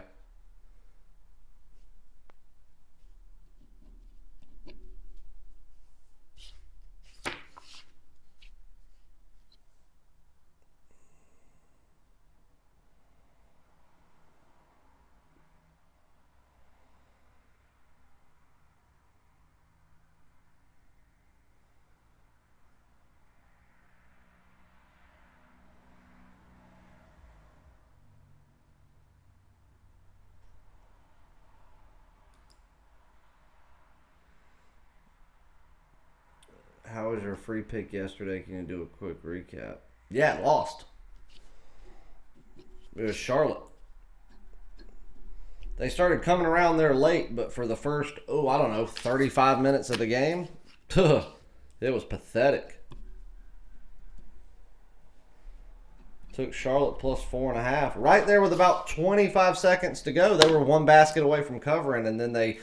How was your free pick yesterday? Can you do a quick recap? Yeah, lost. It was Charlotte. They started coming around there late, but for the first, 35 minutes of the game, it was pathetic. Took Charlotte plus 4.5. Right there with about 25 seconds to go, they were one basket away from covering, and then they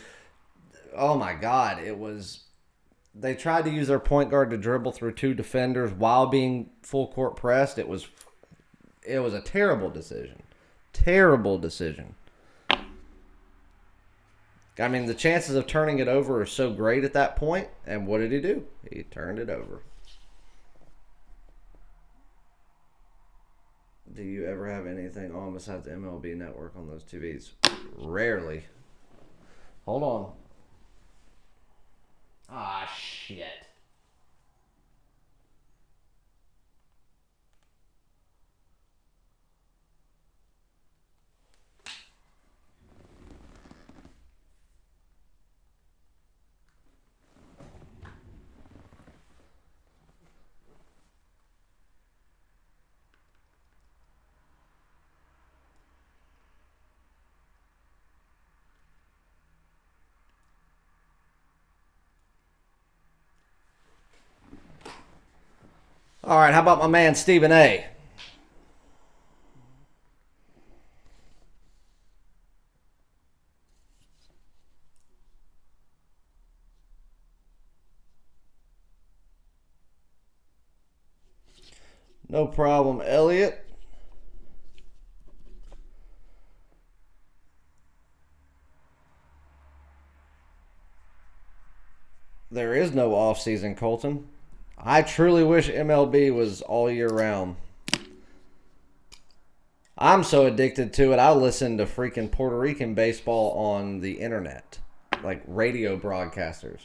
tried to use their point guard to dribble through two defenders while being full court pressed. It was a terrible decision. Terrible decision. I mean, the chances of turning it over are so great at that point, and what did he do? He turned it over. Do you ever have anything on besides MLB Network on those TVs? Rarely. Hold on. Ah, shit. All right, how about my man Stephen A? No problem, Elliot. There is no off season, Colton. I truly wish MLB was all year round. I'm so addicted to it, I listen to freaking Puerto Rican baseball on the internet, like radio broadcasters.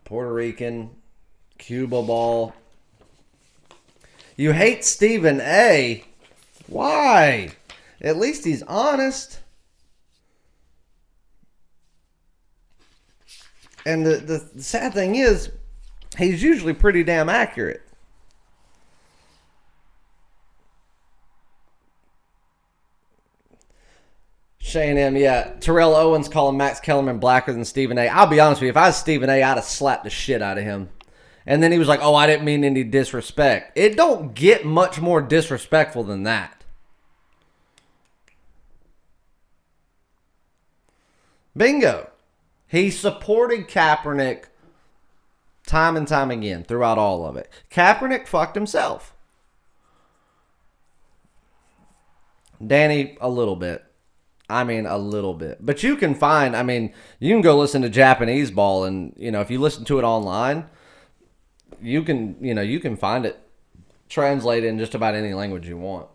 Puerto Rican, Cuba ball. You hate Stephen A. Why? At least he's honest. And the sad thing is, he's usually pretty damn accurate. Shane M, yeah. Terrell Owens calling Max Kellerman blacker than Stephen A. I'll be honest with you, if I was Stephen A, I'd have slapped the shit out of him. And then he was like, oh, I didn't mean any disrespect. It don't get much more disrespectful than that. Bingo. He supported Kaepernick time and time again throughout all of it. Kaepernick fucked himself. Danny, a little bit. I mean, a little bit. But you can find, I mean, you can go listen to Japanese ball and, if you listen to it online, you can find it translated in just about any language you want.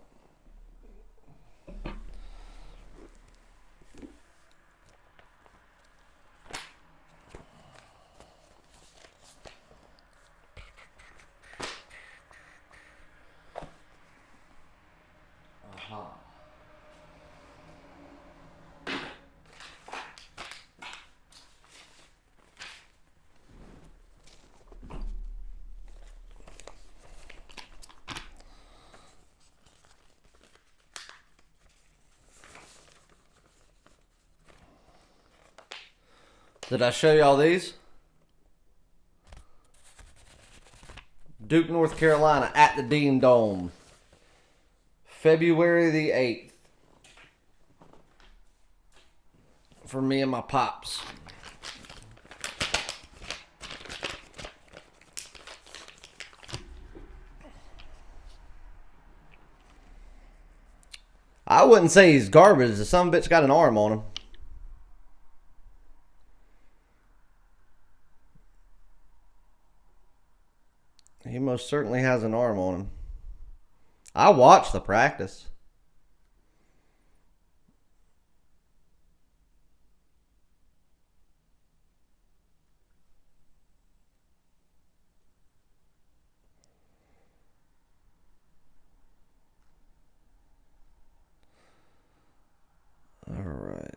Did I show y'all these? Duke, North Carolina at the Dean Dome. February the 8th. For me and my pops. I wouldn't say he's garbage. The son of a bitch got an arm on him. He most certainly has an arm on him. I watched the practice. All right.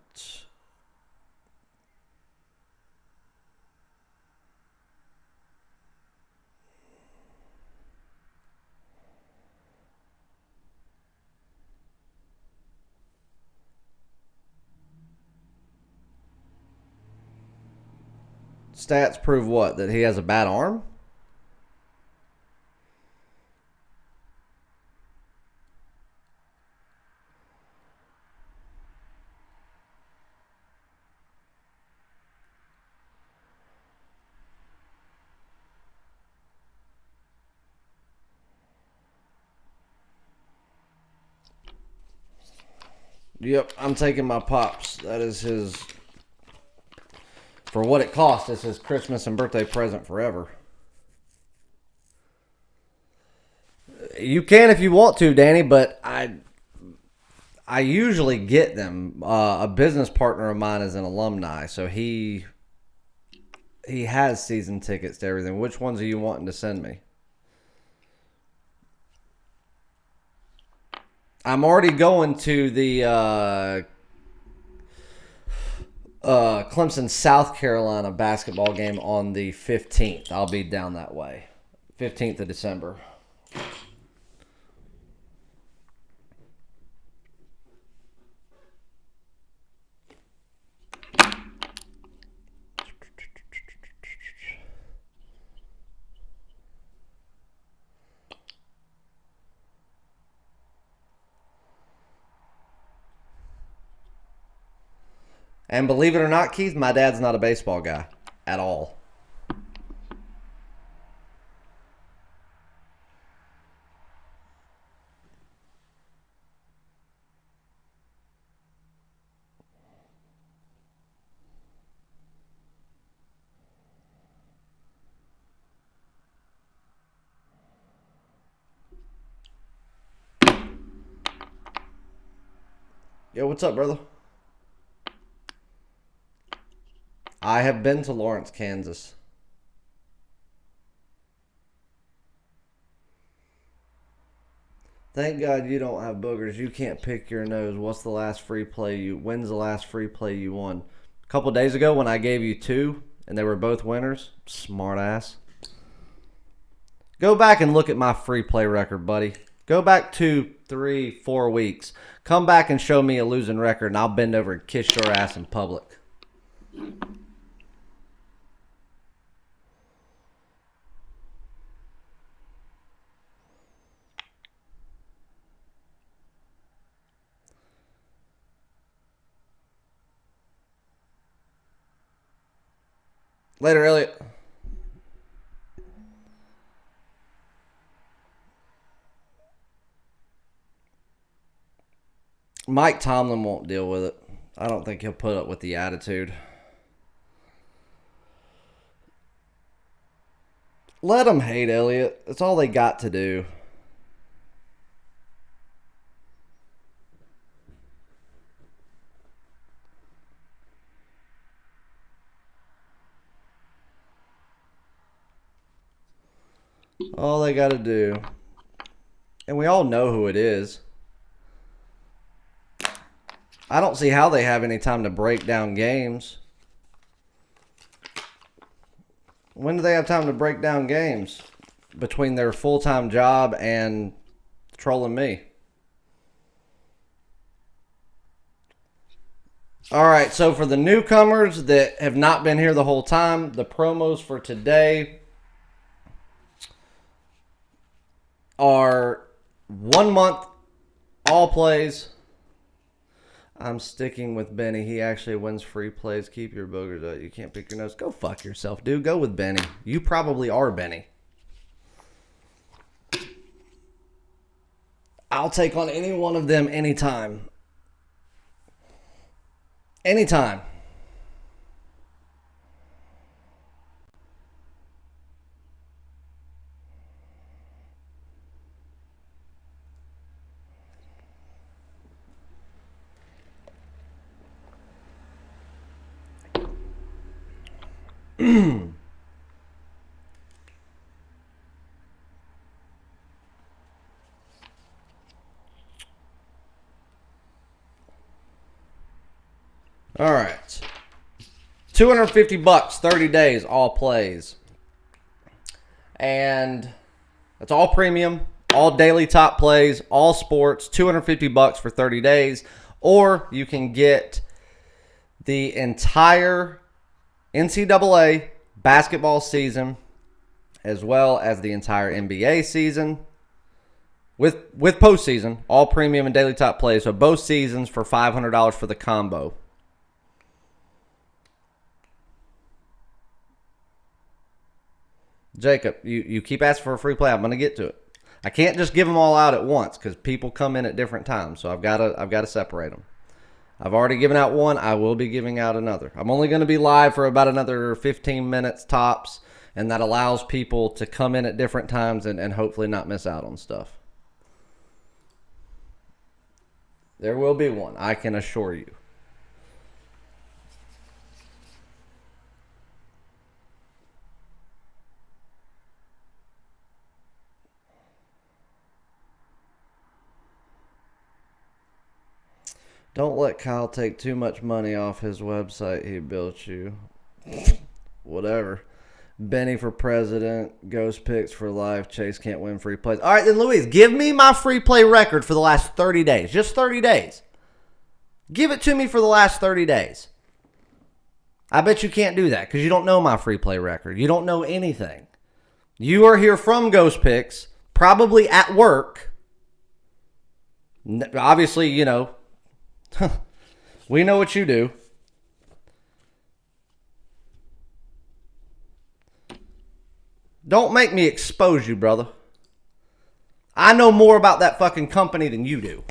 Stats prove what? That he has a bad arm? Yep, I'm taking my pops. That is his... For what it costs, it's his Christmas and birthday present forever. You can if you want to, Danny, but I usually get them. A business partner of mine is an alumni, so he has season tickets to everything. Which ones are you wanting to send me? I'm already going to the Clemson, South Carolina basketball game on the 15th. I'll be down that way. 15th of December. And believe it or not, Keith, my dad's not a baseball guy at all. Yo, what's up, brother? I have been to Lawrence, Kansas. Thank God you don't have boogers. You can't pick your nose. When's the last free play you won? A couple days ago when I gave you 2 and they were both winners. Smart ass. Go back and look at my free play record, buddy. Go back 2, 3, 4 weeks. Come back and show me a losing record and I'll bend over and kiss your ass in public. Later, Elliot. Mike Tomlin won't deal with it. I don't think he'll put up with the attitude. Let them hate Elliot. That's all they got to do. All they got to do. And we all know who it is. I don't see how they have any time to break down games. When do they have time to break down games? Between their full-time job and trolling me. All right, so for the newcomers that have not been here the whole time, the promos for today are 1 month, all plays. I'm sticking with Benny. He actually wins free plays. Keep your boogers out. You can't pick your nose. Go fuck yourself, dude. Go with Benny. You probably are Benny. I'll take on any one of them anytime. Anytime. All right. $250, 30 days, all plays. And that's all premium, all daily top plays, all sports, $250 for 30 days. Or you can get the entire NCAA basketball season as well as the entire NBA season with postseason, all premium and daily top plays. So both seasons for $500 for the combo. Jacob, you keep asking for a free play. I'm going to get to it. I can't just give them all out at once because people come in at different times. So I've got to separate them. I've already given out one. I will be giving out another. I'm only going to be live for about another 15 minutes tops, and that allows people to come in at different times and hopefully not miss out on stuff. There will be one, I can assure you. Don't let Kyle take too much money off his website he built you. Whatever. Benny for president. Ghost picks for life. Chase can't win free plays. All right, then, Louise, give me my free play record for the last 30 days. Just 30 days. Give it to me for the last 30 days. I bet you can't do that because you don't know my free play record. You don't know anything. You are here from Ghost Picks, probably at work. Obviously, you know, we know what you do. Don't make me expose you, brother. I know more about that fucking company than you do.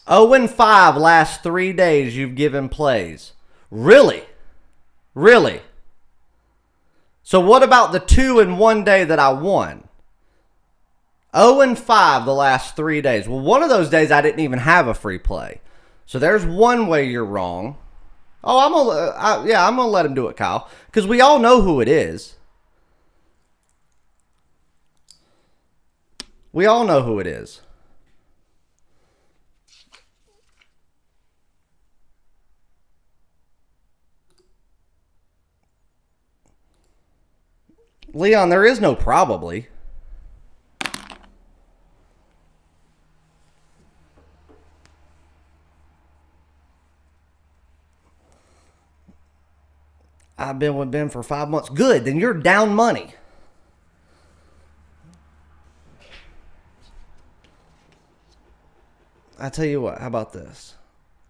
0-5 last 3 days you've given plays. Really? Really? So what about the 2 in 1 day that I won? 0-5 the last 3 days. Well, one of those days I didn't even have a free play. So there's one way you're wrong. Oh, I'm gonna let him do it, Kyle, because we all know who it is. We all know who it is. Leon, there is no probably. I've been with Ben for 5 months. Good, then you're down money. I tell you what, how about this?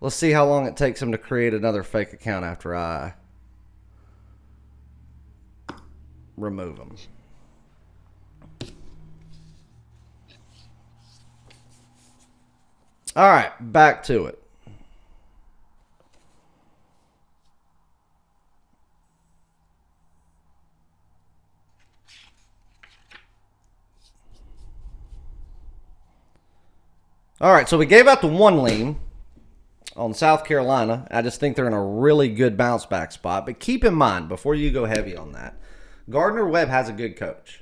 Let's see how long it takes him to create another fake account after I remove him. All right, back to it. All right, so we gave out the one lean on South Carolina. I just think they're in a really good bounce back spot. But keep in mind, before you go heavy on that, Gardner Webb has a good coach.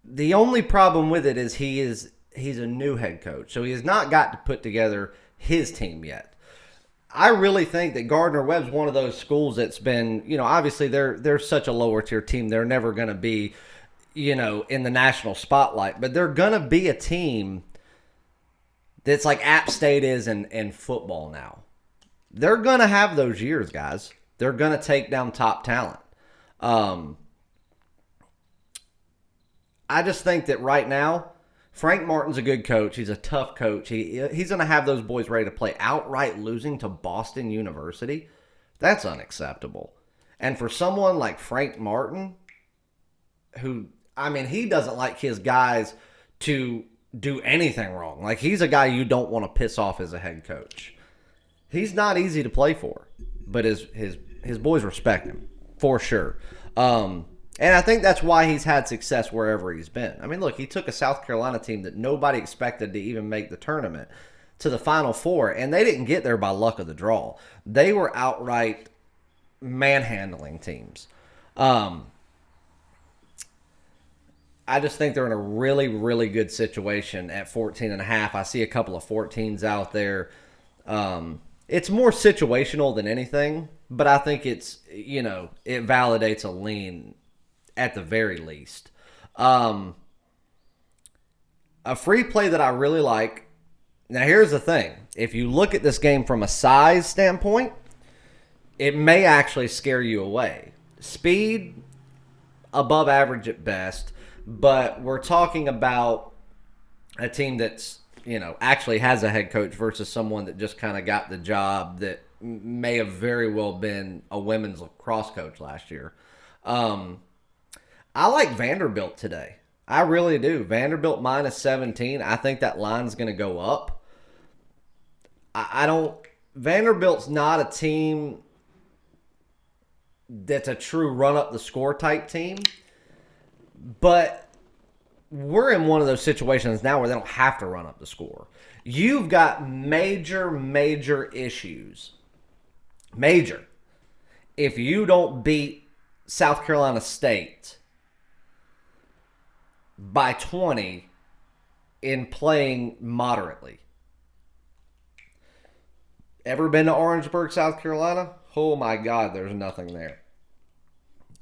The only problem with it is he's a new head coach, so he has not got to put together his team yet. I really think that Gardner Webb's one of those schools that's been, obviously they're such a lower tier team. They're never going to be, in the national spotlight, but they're going to be a team that's like App State is in football now. They're going to have those years, guys. They're going to take down top talent. I just think that right now, Frank Martin's a good coach. He's a tough coach. He's going to have those boys ready to play. Outright losing to Boston University, that's unacceptable. And for someone like Frank Martin, who, he doesn't like his guys to do anything wrong. Like, he's a guy you don't want to piss off as a head coach. He's not easy to play for, but his boys respect him, for sure. And I think that's why he's had success wherever he's been. Look, he took a South Carolina team that nobody expected to even make the tournament to the Final Four, and they didn't get there by luck of the draw. They were outright manhandling teams. I just think they're in a really, really good situation at 14.5. I see a couple of 14s out there. It's more situational than anything, but I think it's, it validates a lean at the very least. A free play that I really like. Now, here's the thing. If you look at this game from a size standpoint, it may actually scare you away. Speed, above average at best. But we're talking about a team that's, actually has a head coach versus someone that just kind of got the job that may have very well been a women's lacrosse coach last year. I like Vanderbilt today. I really do. Vanderbilt minus 17. I think that line's going to go up. Vanderbilt's not a team that's a true run-up-the-score type team. But we're in one of those situations now where they don't have to run up the score. You've got major, major issues. Major. If you don't beat South Carolina State by 20 in playing moderately. Ever been to Orangeburg, South Carolina? Oh my God, there's nothing there.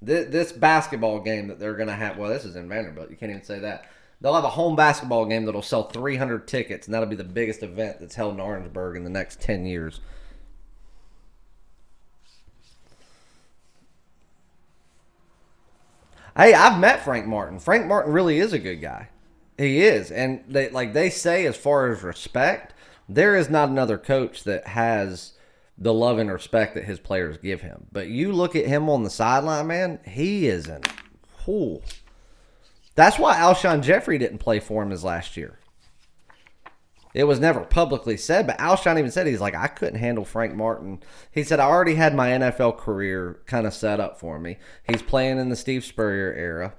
This basketball game that they're going to have, well, this is in Vanderbilt. You can't even say that. They'll have a home basketball game that'll sell 300 tickets, and that'll be the biggest event that's held in Orangeburg in the next 10 years. Hey, I've met Frank Martin. Frank Martin really is a good guy. He is. And they say, as far as respect, there is not another coach that has the love and respect that his players give him. But you look at him on the sideline, man, he isn't. Ooh. That's why Alshon Jeffrey didn't play for him his last year. It was never publicly said, but Alshon even said, he's like, I couldn't handle Frank Martin. He said, I already had my NFL career kind of set up for me. He's playing in the Steve Spurrier era.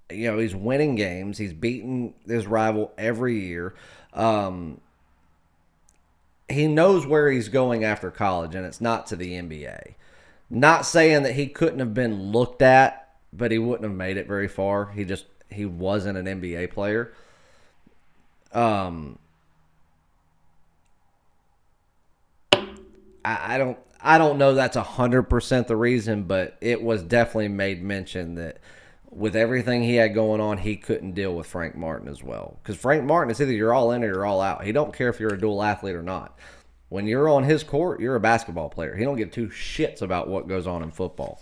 You know, he's winning games. He's beaten his rival every year. He knows where he's going after college, and it's not to the NBA. Not saying that he couldn't have been looked at, but he wouldn't have made it very far. He wasn't an NBA player. I don't know that's 100% the reason, but it was definitely made mention that with everything he had going on, he couldn't deal with Frank Martin as well. Because Frank Martin is either you're all in or you're all out. He don't care if you're a dual athlete or not. When you're on his court, you're a basketball player. He don't give two shits about what goes on in football.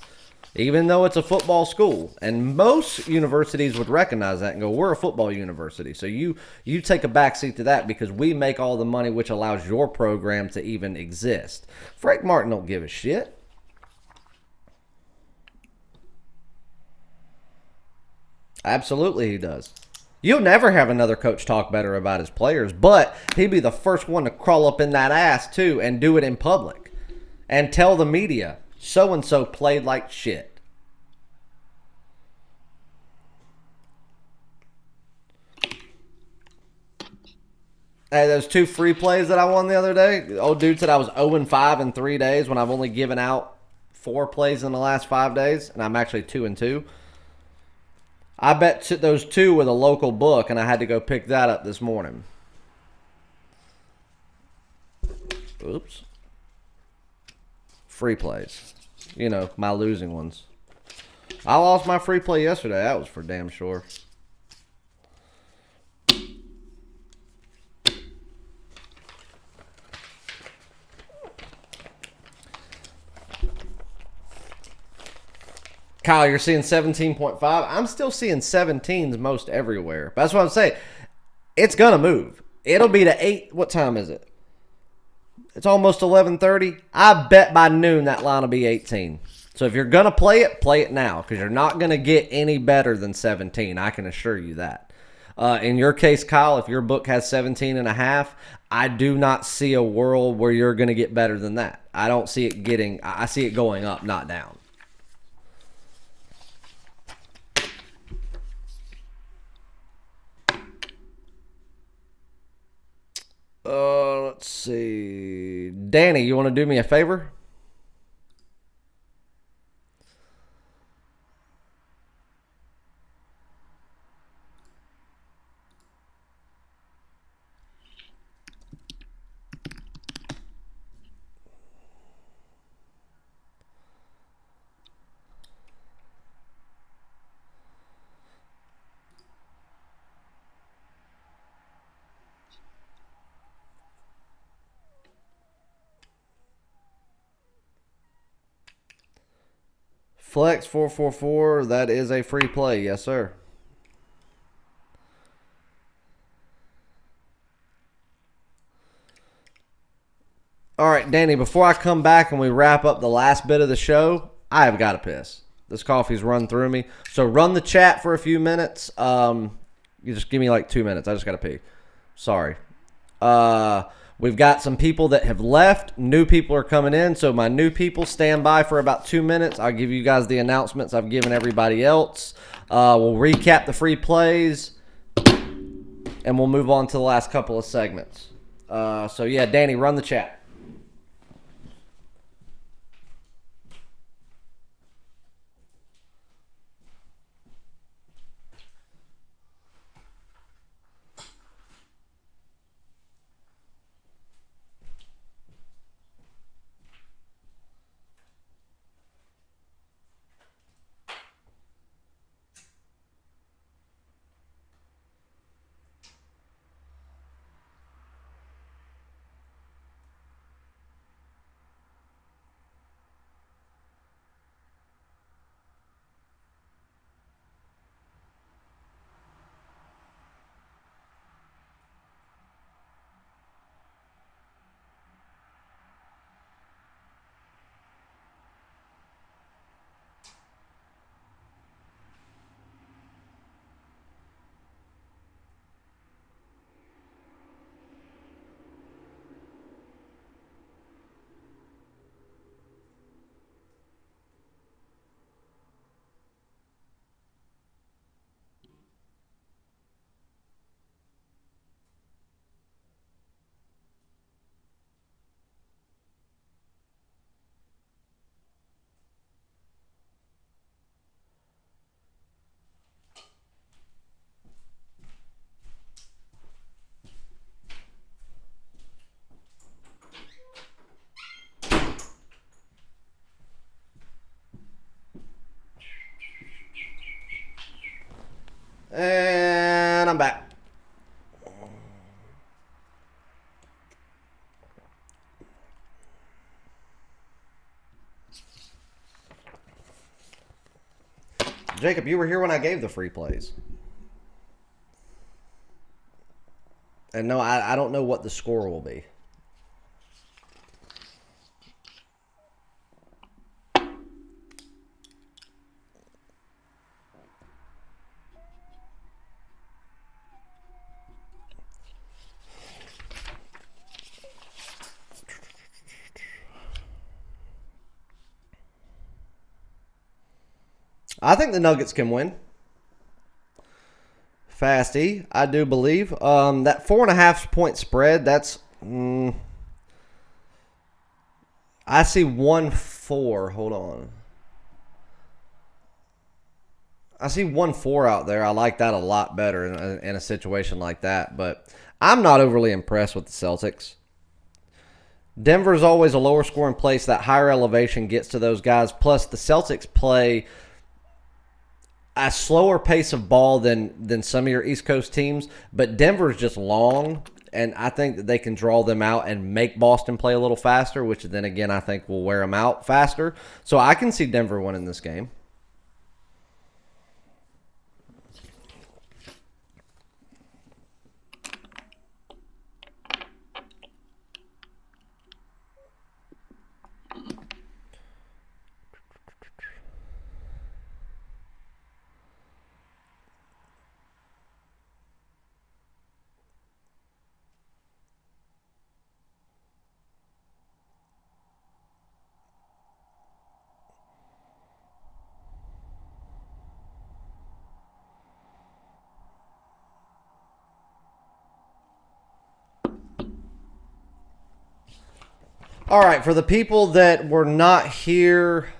Even though it's a football school. And most universities would recognize that and go, we're a football university. So you take a backseat to that because we make all the money which allows your program to even exist. Frank Martin don't give a shit. Absolutely he does. You'll never have another coach talk better about his players, but he'd be the first one to crawl up in that ass too and do it in public and tell the media, so-and-so played like shit. Hey, those 2 free plays that I won the other day, the old dude said I was 0-5 in 3 days when I've only given out 4 plays in the last 5 days, and I'm actually 2-2. I bet those 2 with a local book, and I had to go pick that up this morning. Oops. Free plays. You know, my losing ones. I lost my free play yesterday. That was for damn sure. Kyle, you're seeing 17.5. I'm still seeing 17s most everywhere. But that's what I'm saying. It's going to move. It'll be to 8. What time is it? It's almost 11:30. I bet by noon that line will be 18. So if you're going to play it now because you're not going to get any better than 17. I can assure you that. In your case, Kyle, if your book has 17.5, I do not see a world where you're going to get better than that. I don't see it getting – I see it going up, not down. Let's see. Danny, you want to do me a favor? Flex 444, that is a free play. Yes, sir. All right, Danny, before I come back and we wrap up the last bit of the show, I have got to piss. This coffee's run through me. So run the chat for a few minutes. You just give me like 2 minutes. I just got to pee. Sorry. We've got some people that have left. New people are coming in. So my new people, stand by for about 2 minutes. I'll give you guys the announcements I've given everybody else. We'll recap the free plays. And we'll move on to the last couple of segments. So yeah, Danny, run the chat. And I'm back. Jacob, you were here when I gave the free plays. And no, I don't know what the score will be. I think the Nuggets can win. Fasty, I do believe. That 4.5 point spread, that's... I see 1-4. Hold on. I see 1-4 out there. I like that a lot better in a situation like that. But I'm not overly impressed with the Celtics. Denver's always a lower scoring place. That higher elevation gets to those guys. Plus, the Celtics play a slower pace of ball than some of your East Coast teams. But Denver's just long, and I think that they can draw them out and make Boston play a little faster, which then again I think will wear them out faster. So I can see Denver winning this game. All right, for the people that were not here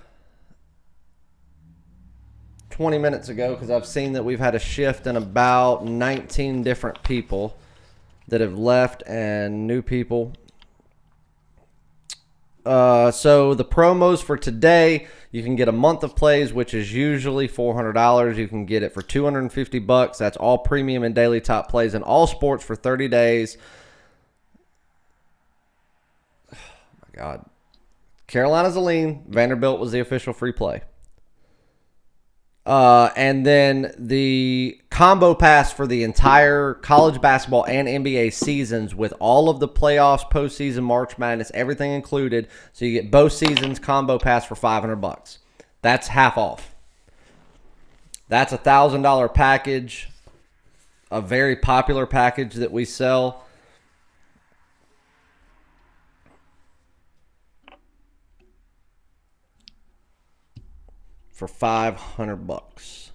20 minutes ago, because I've seen that we've had a shift in about 19 different people that have left and new people. So the promos for today, you can get a month of plays, which is usually $400. You can get it for $250. That's all premium and daily top plays in all sports for 30 days. God. Carolina's a lean. Vanderbilt was the official free play. And then the combo pass for the entire college basketball and NBA seasons with all of the playoffs, postseason, March Madness, everything included. So you get both seasons combo pass for $500. That's half off. That's a $1,000 package, a very popular package that we sell. For $500.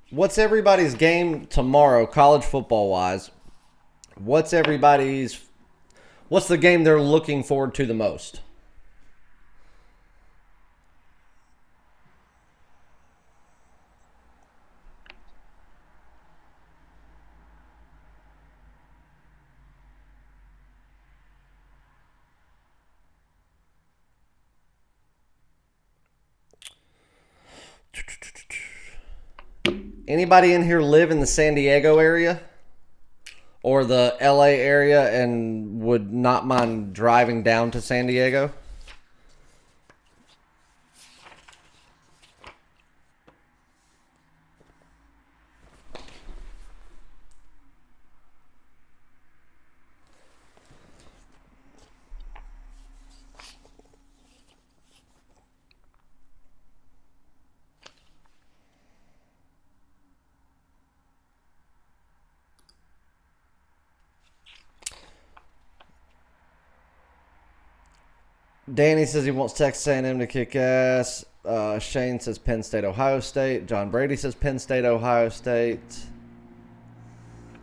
What's everybody's game tomorrow, college football wise? What's the game they're looking forward to the most? Anybody in here live in the San Diego area or the LA area and would not mind driving down to San Diego? Danny says he wants Texas A&M to kick ass. Shane says Penn State, Ohio State. John Brady says Penn State, Ohio State.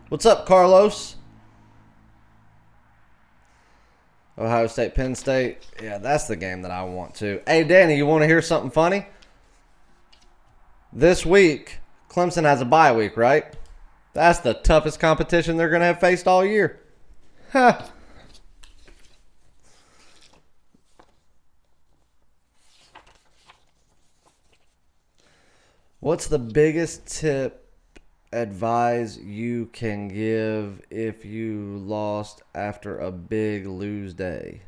What's up, Carlos? Ohio State, Penn State. Yeah, that's the game that I want to. Hey, Danny, you want to hear something funny? This week, Clemson has a bye week, right? That's the toughest competition they're going to have faced all year. Ha! What's the biggest tip, advice you can give if you lost after a big lose day?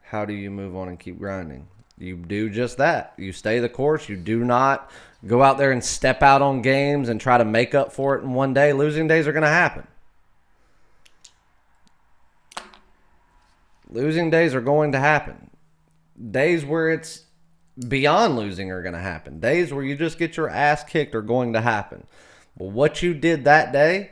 How do you move on and keep grinding? You do just that. You stay the course. You do not go out there and step out on games and try to make up for it in one day. Losing days are going to happen. Losing days are going to happen. Days where it's beyond losing are going to happen. Days where you just get your ass kicked are going to happen. Well, what you did that day,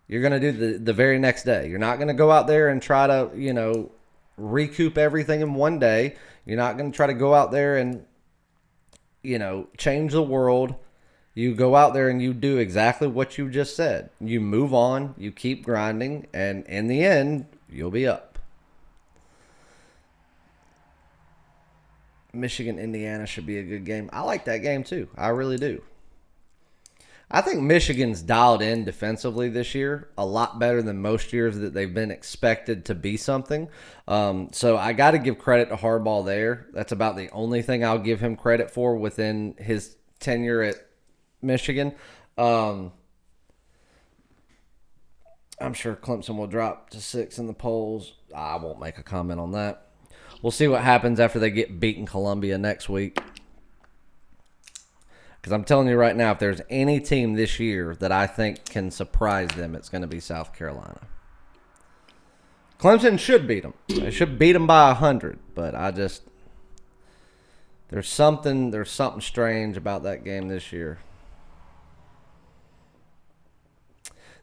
you're going to do the very next day. You're not going to go out there and try to, recoup everything in one day. You're not going to try to go out there and, change the world. You go out there and you do exactly what you just said. You move on, you keep grinding, and in the end, you'll be up. Michigan, Indiana should be a good game. I like that game too. I really do. I think Michigan's dialed in defensively this year a lot better than most years that they've been expected to be something. So I got to give credit to Harbaugh there. That's about the only thing I'll give him credit for within his tenure at Michigan. I'm sure Clemson will drop to 6 in the polls. I won't make a comment on that. We'll see what happens after they get beaten Columbia next week. Because I'm telling you right now, if there's any team this year that I think can surprise them, it's going to be South Carolina. Clemson should beat them. They should beat them by 100. But there's something strange about that game this year.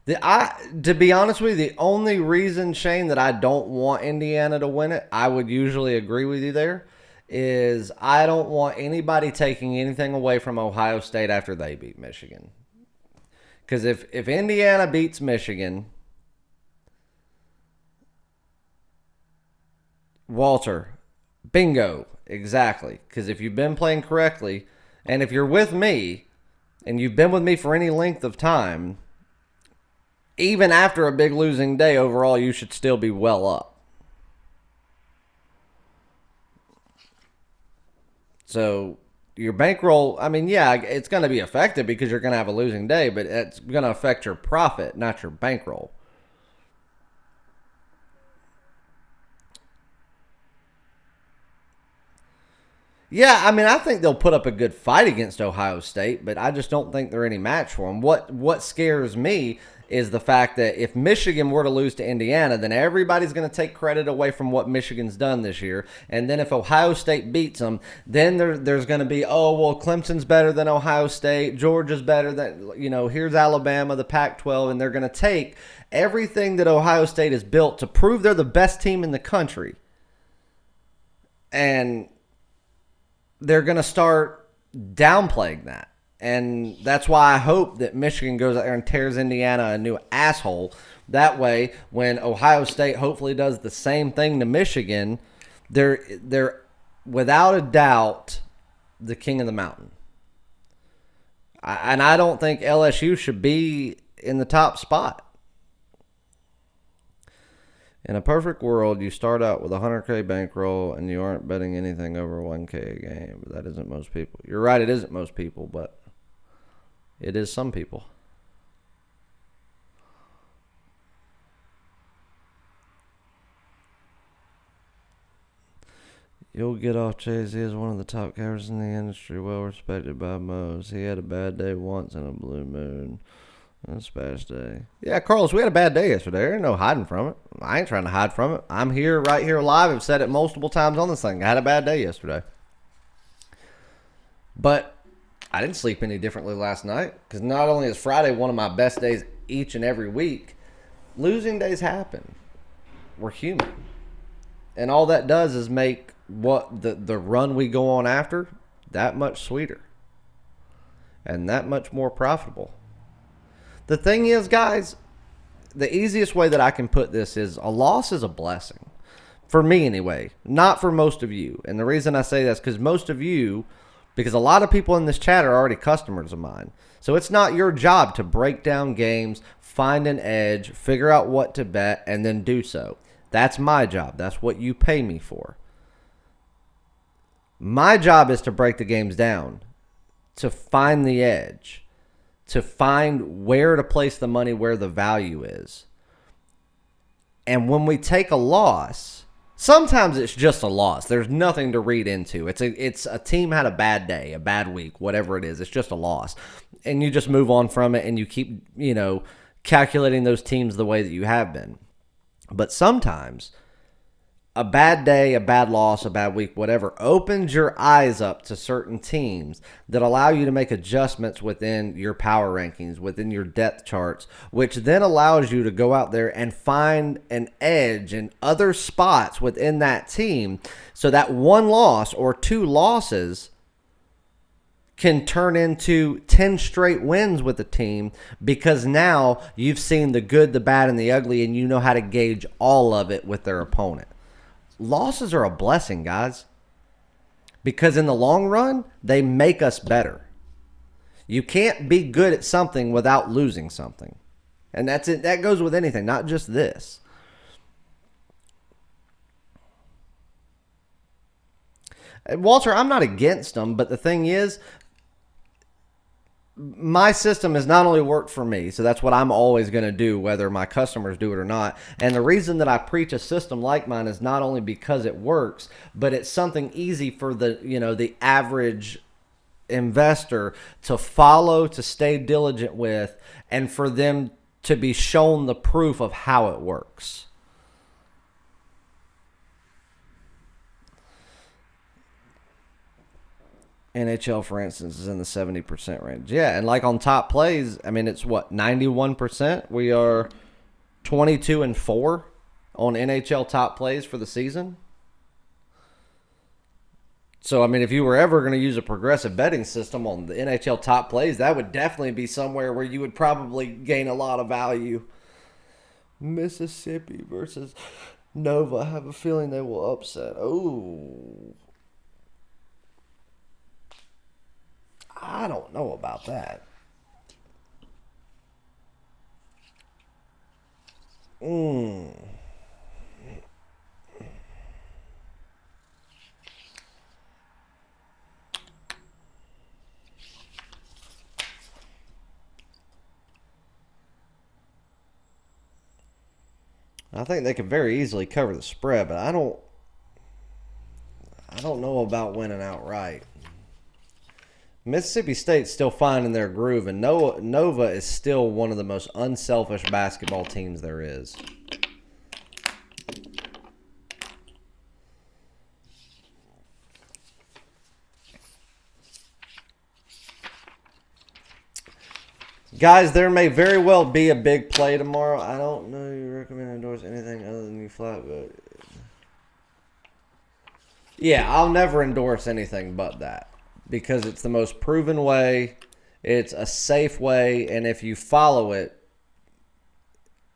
To be honest with you, the only reason, Shane, that I don't want Indiana to win it, I would usually agree with you there, is I don't want anybody taking anything away from Ohio State after they beat Michigan. Because if Indiana beats Michigan, Walter, bingo, exactly. Because if you've been playing correctly, and if you're with me, and you've been with me for any length of time, even after a big losing day, overall, you should still be well up. So your bankroll, it's going to be affected because you're going to have a losing day, but it's going to affect your profit, not your bankroll. Yeah, I think they'll put up a good fight against Ohio State, but I just don't think they're any match for them. What scares me is the fact that if Michigan were to lose to Indiana, then everybody's going to take credit away from what Michigan's done this year. And then if Ohio State beats them, then there's going to be, Clemson's better than Ohio State, Georgia's better than, here's Alabama, the Pac-12, and they're going to take everything that Ohio State has built to prove they're the best team in the country. And they're going to start downplaying that. And that's why I hope that Michigan goes out there and tears Indiana a new asshole. That way, when Ohio State hopefully does the same thing to Michigan, they're without a doubt the king of the mountain. And I don't think LSU should be in the top spot. In a perfect world, you start out with a $100K bankroll and you aren't betting anything over $1K a game. But that isn't most people. You're right, it isn't most people, but it is some people. You'll get off. Jay-Z is one of the top guys in the industry, well respected by most. He had a bad day once in a blue moon. That's a bad day. Yeah, Carlos, we had a bad day yesterday. There ain't no hiding from it. I ain't trying to hide from it. I'm here, right here live. I've said it multiple times on this thing. I had a bad day yesterday. But I didn't sleep any differently last night because not only is Friday one of my best days each and every week, losing days happen. we're human. And all that does is make what the run we go on after that much sweeter and that much more profitable. The thing is, guys, the easiest way that I can put this is a loss is a blessing. For me, anyway. Not for most of you. And the reason I say that is because most of you, because a lot of people in this chat are already customers of mine. So it's not your job to break down games, find an edge, figure out what to bet, and then do so. That's my job. That's what you pay me for. My job is to break the games down, to find the edge, to find where to place the money, where the value is. And when we take a loss, sometimes it's just a loss. There's nothing to read into. It's a team had a bad day, a bad week, whatever it is. It's just a loss. And you just move on from it and you keep, calculating those teams the way that you have been. But sometimes a bad day, a bad loss, a bad week, whatever, opens your eyes up to certain teams that allow you to make adjustments within your power rankings, within your depth charts, which then allows you to go out there and find an edge in other spots within that team so that one loss or two losses can turn into 10 straight wins with the team because now you've seen the good, the bad, and the ugly, and you know how to gauge all of it with their opponent. Losses are a blessing, guys, because in the long run, they make us better. You can't be good at something without losing something. And that's it. That goes with anything, not just this. Walter, I'm not against them, but the thing is, my system has not only worked for me, so that's what I'm always going to do, whether my customers do it or not. And the reason that I preach a system like mine is not only because it works, but it's something easy for the average investor to follow, to stay diligent with, and for them to be shown the proof of how it works. NHL, for instance, is in the 70% range. Yeah, and like on top plays, I mean, it's what, 91%? We are 22-4 on NHL top plays for the season. So, I mean, if you were ever going to use a progressive betting system on the NHL top plays, that would definitely be somewhere where you would probably gain a lot of value. Mississippi versus Nova. I have a feeling they will upset. Oh, I don't know about that. I think they could very easily cover the spread, but I don't know about winning outright. Mississippi State's still finding their groove, and Nova is still one of the most unselfish basketball teams there is. Guys, there may very well be a big play tomorrow. I don't know you recommend endorse anything other than you flat, but yeah, I'll never endorse anything but that because it's the most proven way. It's a safe way, and if you follow it,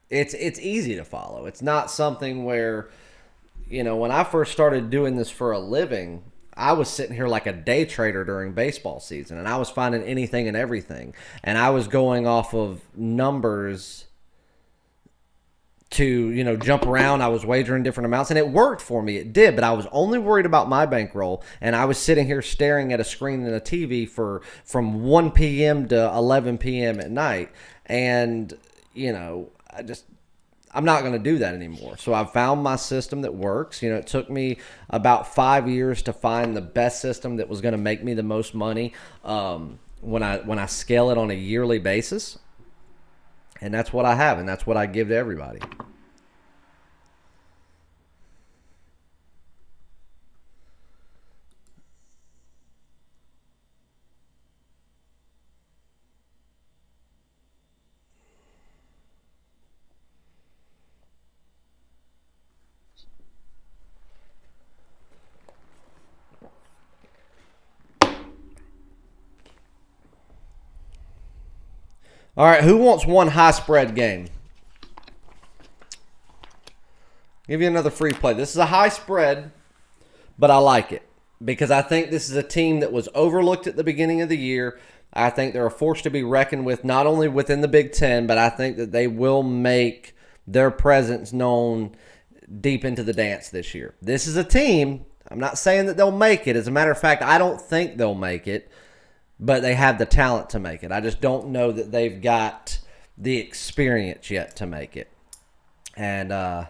it's easy to follow. It's not something where, when I first started doing this for a living, I was sitting here like a day trader during baseball season, and I was finding anything and everything. And I was going off of numbers to, jump around. I was wagering different amounts, and it worked for me. It did, but I was only worried about my bankroll, and I was sitting here staring at a screen and a TV from 1 p.m. to 11 p.m. at night. And, I'm not going to do that anymore. So I've found my system that works. It took me about 5 years to find the best system that was going to make me the most money when I scale it on a yearly basis. And that's what I have, and that's what I give to everybody. All right, who wants one high spread game? Give you another free play. This is a high spread, but I like it because I think this is a team that was overlooked at the beginning of the year. I think they're a force to be reckoned with, not only within the Big Ten, but I think that they will make their presence known deep into the dance this year. This is a team, I'm not saying that they'll make it. As a matter of fact, I don't think they'll make it, but they have the talent to make it. I just don't know that they've got the experience yet to make it. And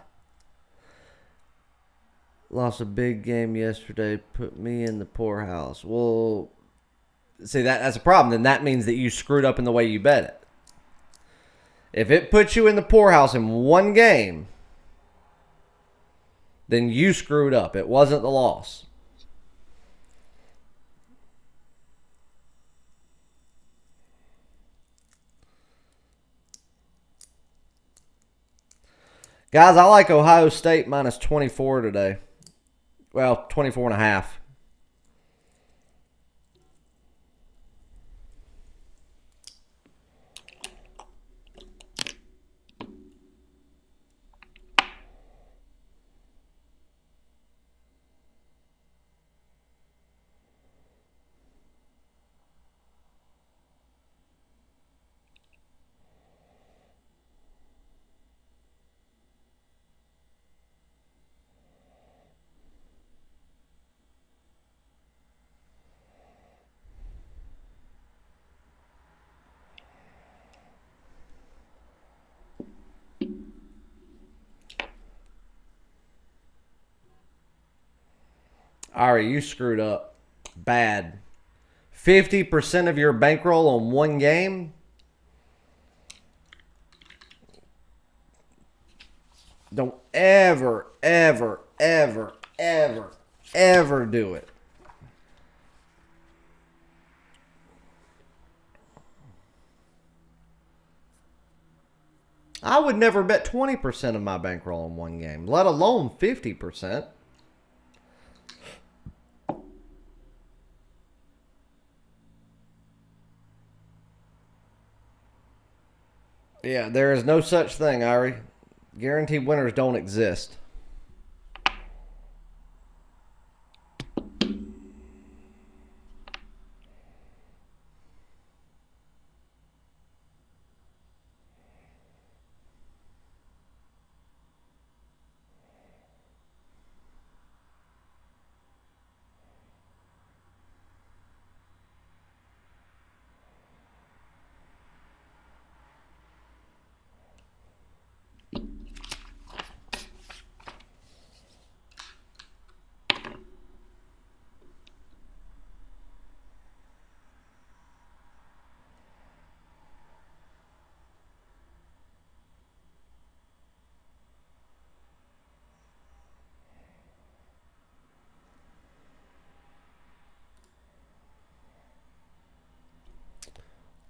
lost a big game yesterday, put me in the poorhouse. Well, see, that's a problem. Then that means that you screwed up in the way you bet it. If it puts you in the poorhouse in one game, then you screwed up. It wasn't the loss. Guys, I like Ohio State minus 24 today. Well, 24 and a half. Ari, you screwed up. Bad. 50% of your bankroll on one game? Don't ever, ever, ever, ever, ever do it. I would never bet 20% of my bankroll on one game, let alone 50%. Yeah, there is no such thing, Ari. Guaranteed winners don't exist.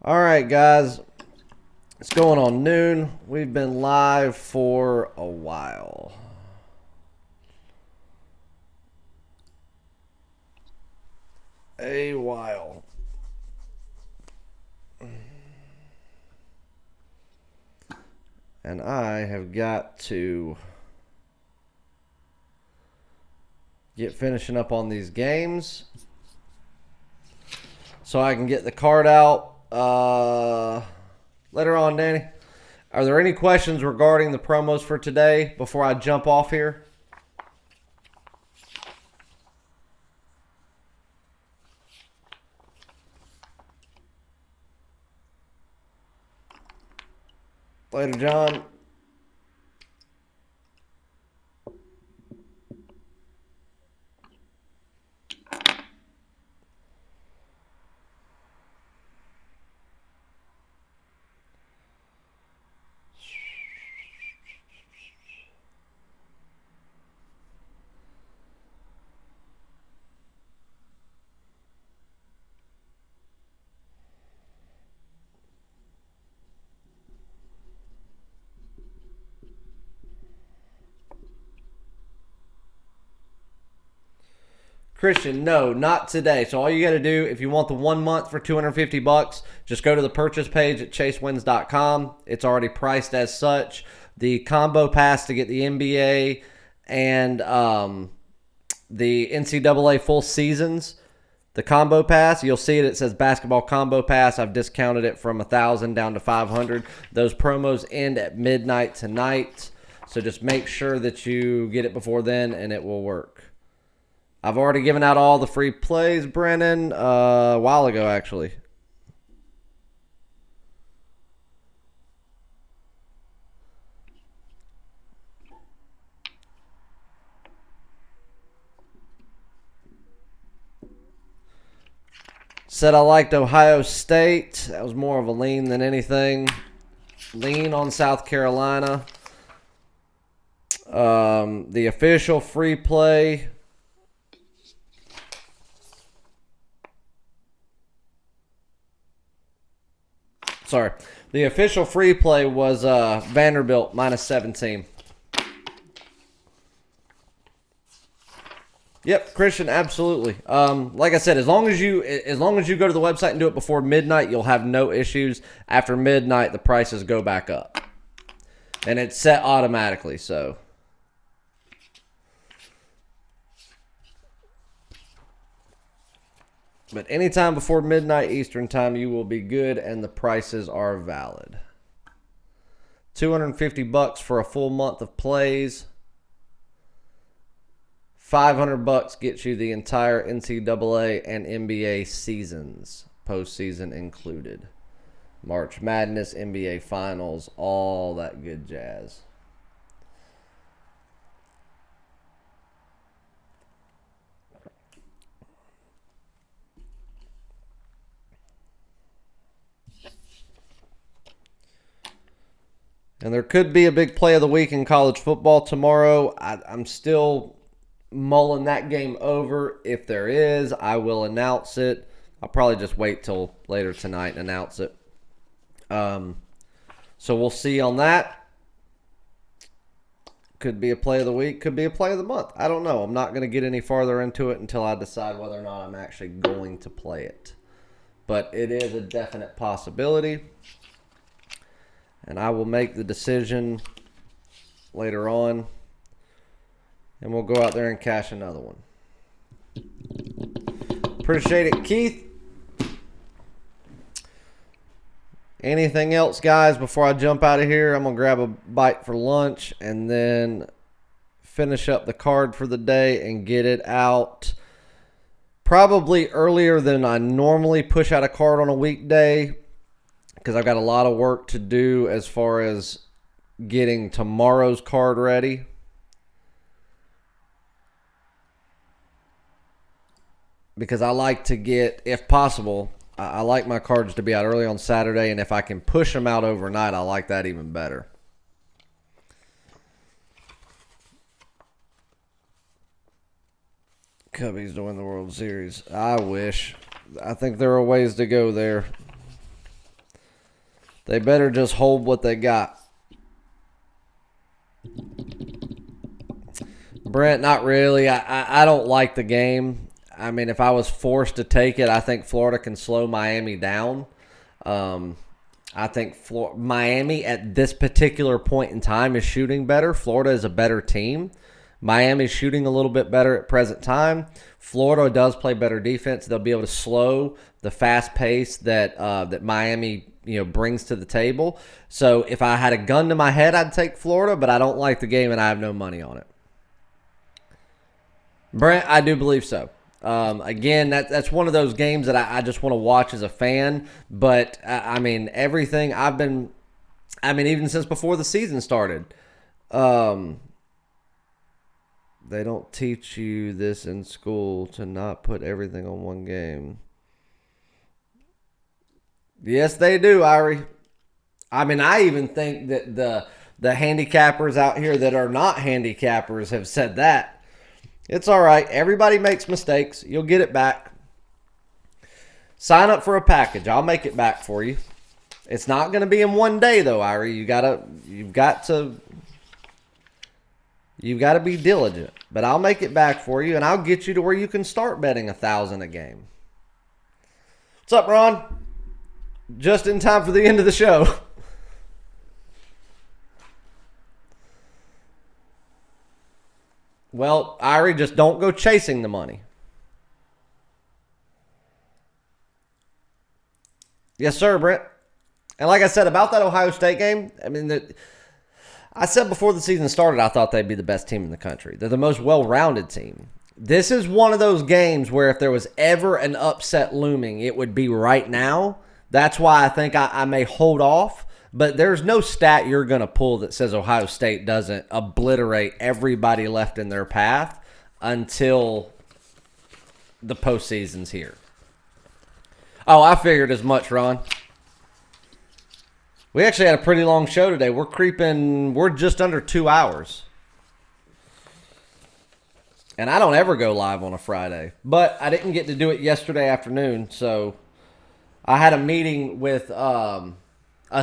All right, guys. It's going on noon. We've been live for a while. And I have got to get finishing up on these games so I can get the card out later on, Danny. Are there any questions regarding the promos for today before I jump off here? Later, John. Christian, no, not today. So all you got to do, if you want the 1 month for $250, just go to the purchase page at chasewins.com. It's already priced as such. The combo pass to get the NBA and the NCAA full seasons, the combo pass, you'll see it. It says basketball combo pass. I've discounted it from $1,000 down to $500. Those promos end at midnight tonight. So just make sure that you get it before then, and it will work. I've already given out all the free plays, Brennan, a while ago, actually. Said I liked Ohio State. That was more of a lean than anything. Lean on South Carolina. The official free play. Sorry. The official free play was Vanderbilt -17. Yep, Christian, absolutely. Like I said, as long as you go to the website and do it before midnight, you'll have no issues. After midnight, the prices go back up, and it's set automatically. So, but anytime before midnight Eastern time, you will be good, and the prices are valid. $250 for a full month of plays. $500 gets you the entire NCAA and NBA seasons, postseason included. March Madness, NBA Finals, all that good jazz. And there could be a big play of the week in college football tomorrow. I'm still mulling that game over. If there is, I will announce it. I'll probably just wait till later tonight and announce it. So we'll see on that. Could be a play of the week, could be a play of the month. I don't know. I'm not going to get any farther into it until I decide whether or not I'm actually going to play it. But it is a definite possibility. And I will make the decision later on. And we'll go out there and cash another one. Appreciate it, Keith. Anything else, guys, before I jump out of here? I'm going to grab a bite for lunch and then finish up the card for the day and get it out probably earlier than I normally push out a card on a weekday because I've got a lot of work to do as far as getting tomorrow's card ready. Because I like to get, if possible, I like my cards to be out early on Saturday, and if I can push them out overnight, I like that even better. Cubbies to win the World Series. I wish. I think there are ways to go there. They better just hold what they got. Brent, not really. I don't like the game. I mean, if I was forced to take it, I think Florida can slow Miami down. I think Miami at this particular point in time is shooting better. Florida is a better team. Miami's shooting a little bit better at present time. Florida does play better defense. They'll be able to slow the fast pace that Miami brings to the table. So if I had a gun to my head, I'd take Florida, but I don't like the game and I have no money on it. Brent, I do believe so. Again, that's one of those games that I just want to watch as a fan. But, I mean, everything even since before the season started, they don't teach you this in school to not put everything on one game. Yes, they do, Irie. I mean, I even think that the handicappers out here that are not handicappers have said that. It's all right. Everybody makes mistakes. You'll get it back. Sign up for a package. I'll make it back for you. It's not going to be in one day, though, Irie. You You've got to be diligent. But I'll make it back for you, and I'll get you to where you can start betting 1,000 a game. What's up, Ron? Just in time for the end of the show. Well, Irie, just don't go chasing the money. Yes, sir, Brent. And like I said about that Ohio State game, I mean, I said before the season started, I thought they'd be the best team in the country. They're the most well-rounded team. This is one of those games where if there was ever an upset looming, it would be right now. That's why I think I may hold off. But there's no stat you're going to pull that says Ohio State doesn't obliterate everybody left in their path until the postseason's here. Oh, I figured as much, Ron. We actually had a pretty long show today. We're just under 2 hours. And I don't ever go live on a Friday. But I didn't get to do it yesterday afternoon, so I had a meeting with a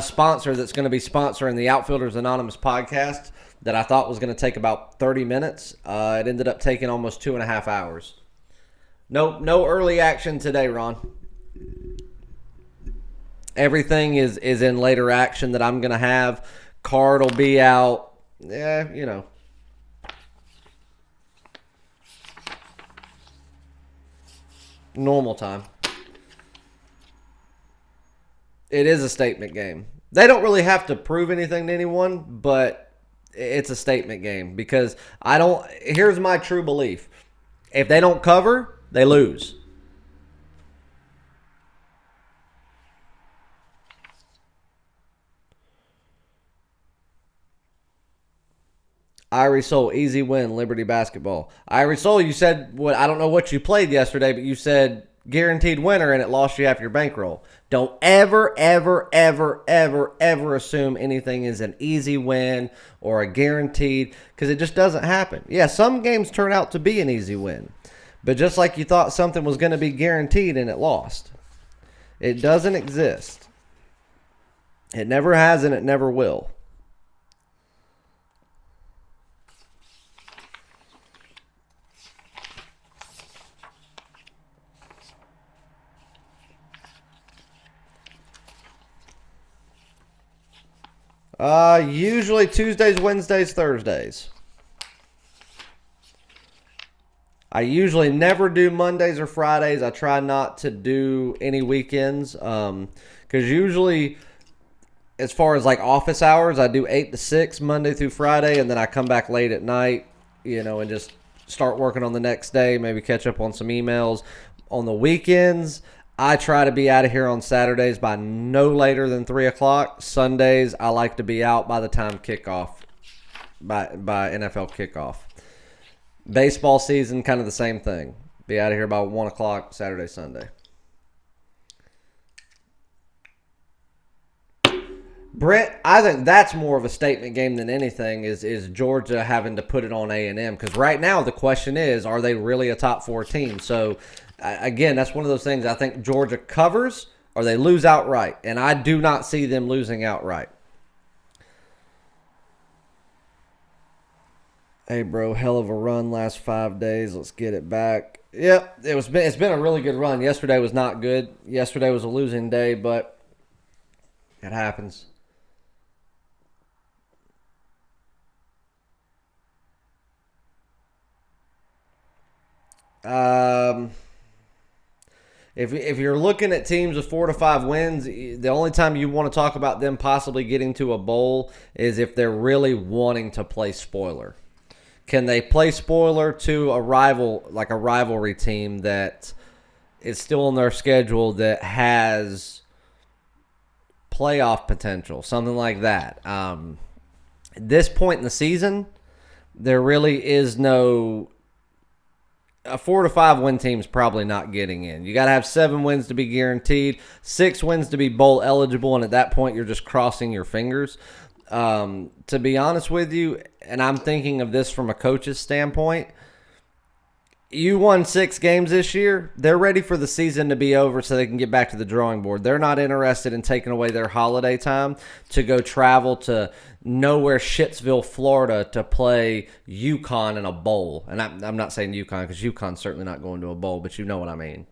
sponsor that's going to be sponsoring the Outfielders Anonymous podcast that I thought was going to take about 30 minutes. It ended up taking almost 2.5 hours. No early action today, Ron. Everything is in later action that I'm going to have. Card will be out. Yeah, you know. Normal time. It is a statement game. They don't really have to prove anything to anyone, but it's a statement game because here's my true belief. If they don't cover, they lose. Irie Soul, easy win, Liberty basketball. Irie Soul, you said, I don't know what you played yesterday, but you said guaranteed winner and it lost you half your bankroll. Don't ever, ever, ever, ever, ever assume anything is an easy win or a guaranteed, because it just doesn't happen. Yeah, some games turn out to be an easy win, but just like you thought something was going to be guaranteed and it lost. It doesn't exist. It never has and it never will. Usually Tuesdays, Wednesdays, Thursdays. I usually never do Mondays or Fridays. I try not to do any weekends. Because usually, as far as like office hours, I do 8 to 6 Monday through Friday, and then I come back late at night, and just start working on the next day, maybe catch up on some emails. On the weekends, I try to be out of here on Saturdays by no later than 3 o'clock. Sundays, I like to be out by the time kickoff, by NFL kickoff. Baseball season, kind of the same thing. Be out of here by 1 o'clock Saturday, Sunday. Brent, I think that's more of a statement game than anything is Georgia having to put it on A&M. Because right now the question is, are they really a top 4 team? So, again, that's one of those things I think Georgia covers or they lose outright. And I do not see them losing outright. Hey, bro, hell of a run last 5 days. Let's get it back. Yep, it's been a really good run. Yesterday was not good. Yesterday was a losing day, but it happens. If you're looking at teams with 4 to 5 wins, the only time you want to talk about them possibly getting to a bowl is if they're really wanting to play spoiler. Can they play spoiler to a rival, like a rivalry team that is still on their schedule that has playoff potential, something like that? At this point in the season, there really is no. A 4 to 5 win team's probably not getting in. You got to have 7 wins to be guaranteed, 6 wins to be bowl eligible, and at that point you're just crossing your fingers. To be honest with you, and I'm thinking of this from a coach's standpoint, You won 6 games this year. They're ready for the season to be over so they can get back to the drawing board. They're not interested in taking away their holiday time to go travel to nowhere Shitsville, Florida to play UConn in a bowl. And I'm not saying UConn because UConn's certainly not going to a bowl, but you know what I mean.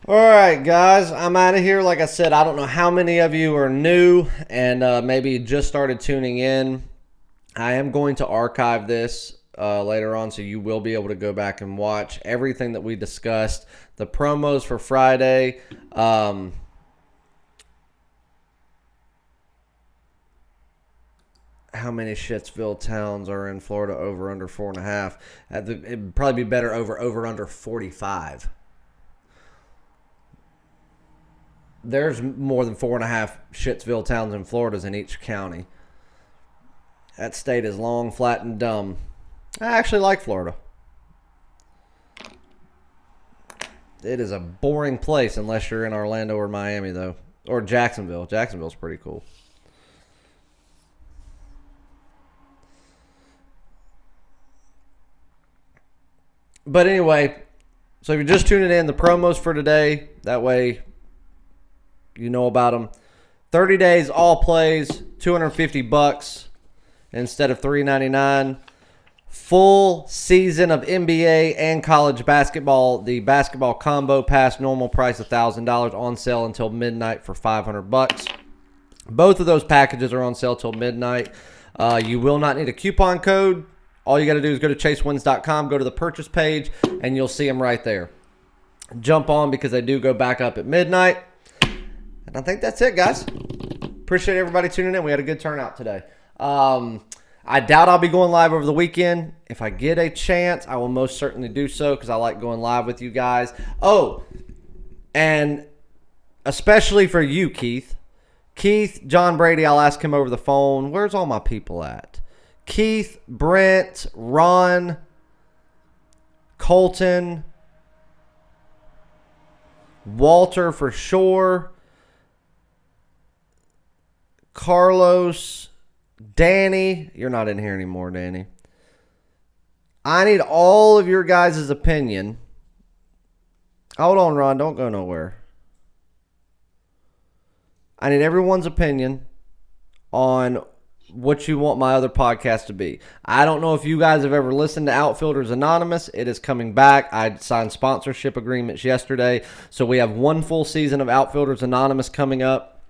All right, guys, I'm out of here. Like I said, I don't know how many of you are new and maybe just started tuning in. I am going to archive this later on, so you will be able to go back and watch everything that we discussed. The promos for Friday. How many Shitsville towns are in Florida over under 4.5? It'd probably be better over under 45. There's more than 4.5 Shitsville towns in Florida in each county. That state is long, flat, and dumb. I actually like Florida. It is a boring place unless you're in Orlando or Miami, though. Or Jacksonville. Jacksonville's pretty cool. But anyway, so if you're just tuning in, the promos for today, that way you know about them. 30 days, all plays, $250 instead of $399. Full season of NBA and college basketball. The basketball combo pass, normal price $1,000, on sale until midnight for $500. Both of those packages are on sale till midnight. You will not need a coupon code. All you got to do is go to chasewins.com, go to the purchase page, and you'll see them right there. Jump on because they do go back up at midnight. And I think that's it, guys. Appreciate everybody tuning in. We had a good turnout today. I doubt I'll be going live over the weekend. If I get a chance, I will most certainly do so because I like going live with you guys. Oh, and especially for you, Keith. Keith, John Brady, I'll ask him over the phone. Where's all my people at? Keith, Brent, Ron, Colton, Walter for sure, Carlos, Danny. You're not in here anymore, Danny. I need all of your guys' opinion. Hold on, Ron. Don't go nowhere. I need everyone's opinion on what you want my other podcast to be. I don't know if you guys have ever listened to Outfielders Anonymous. It is coming back. I signed sponsorship agreements yesterday. So we have one full season of Outfielders Anonymous coming up.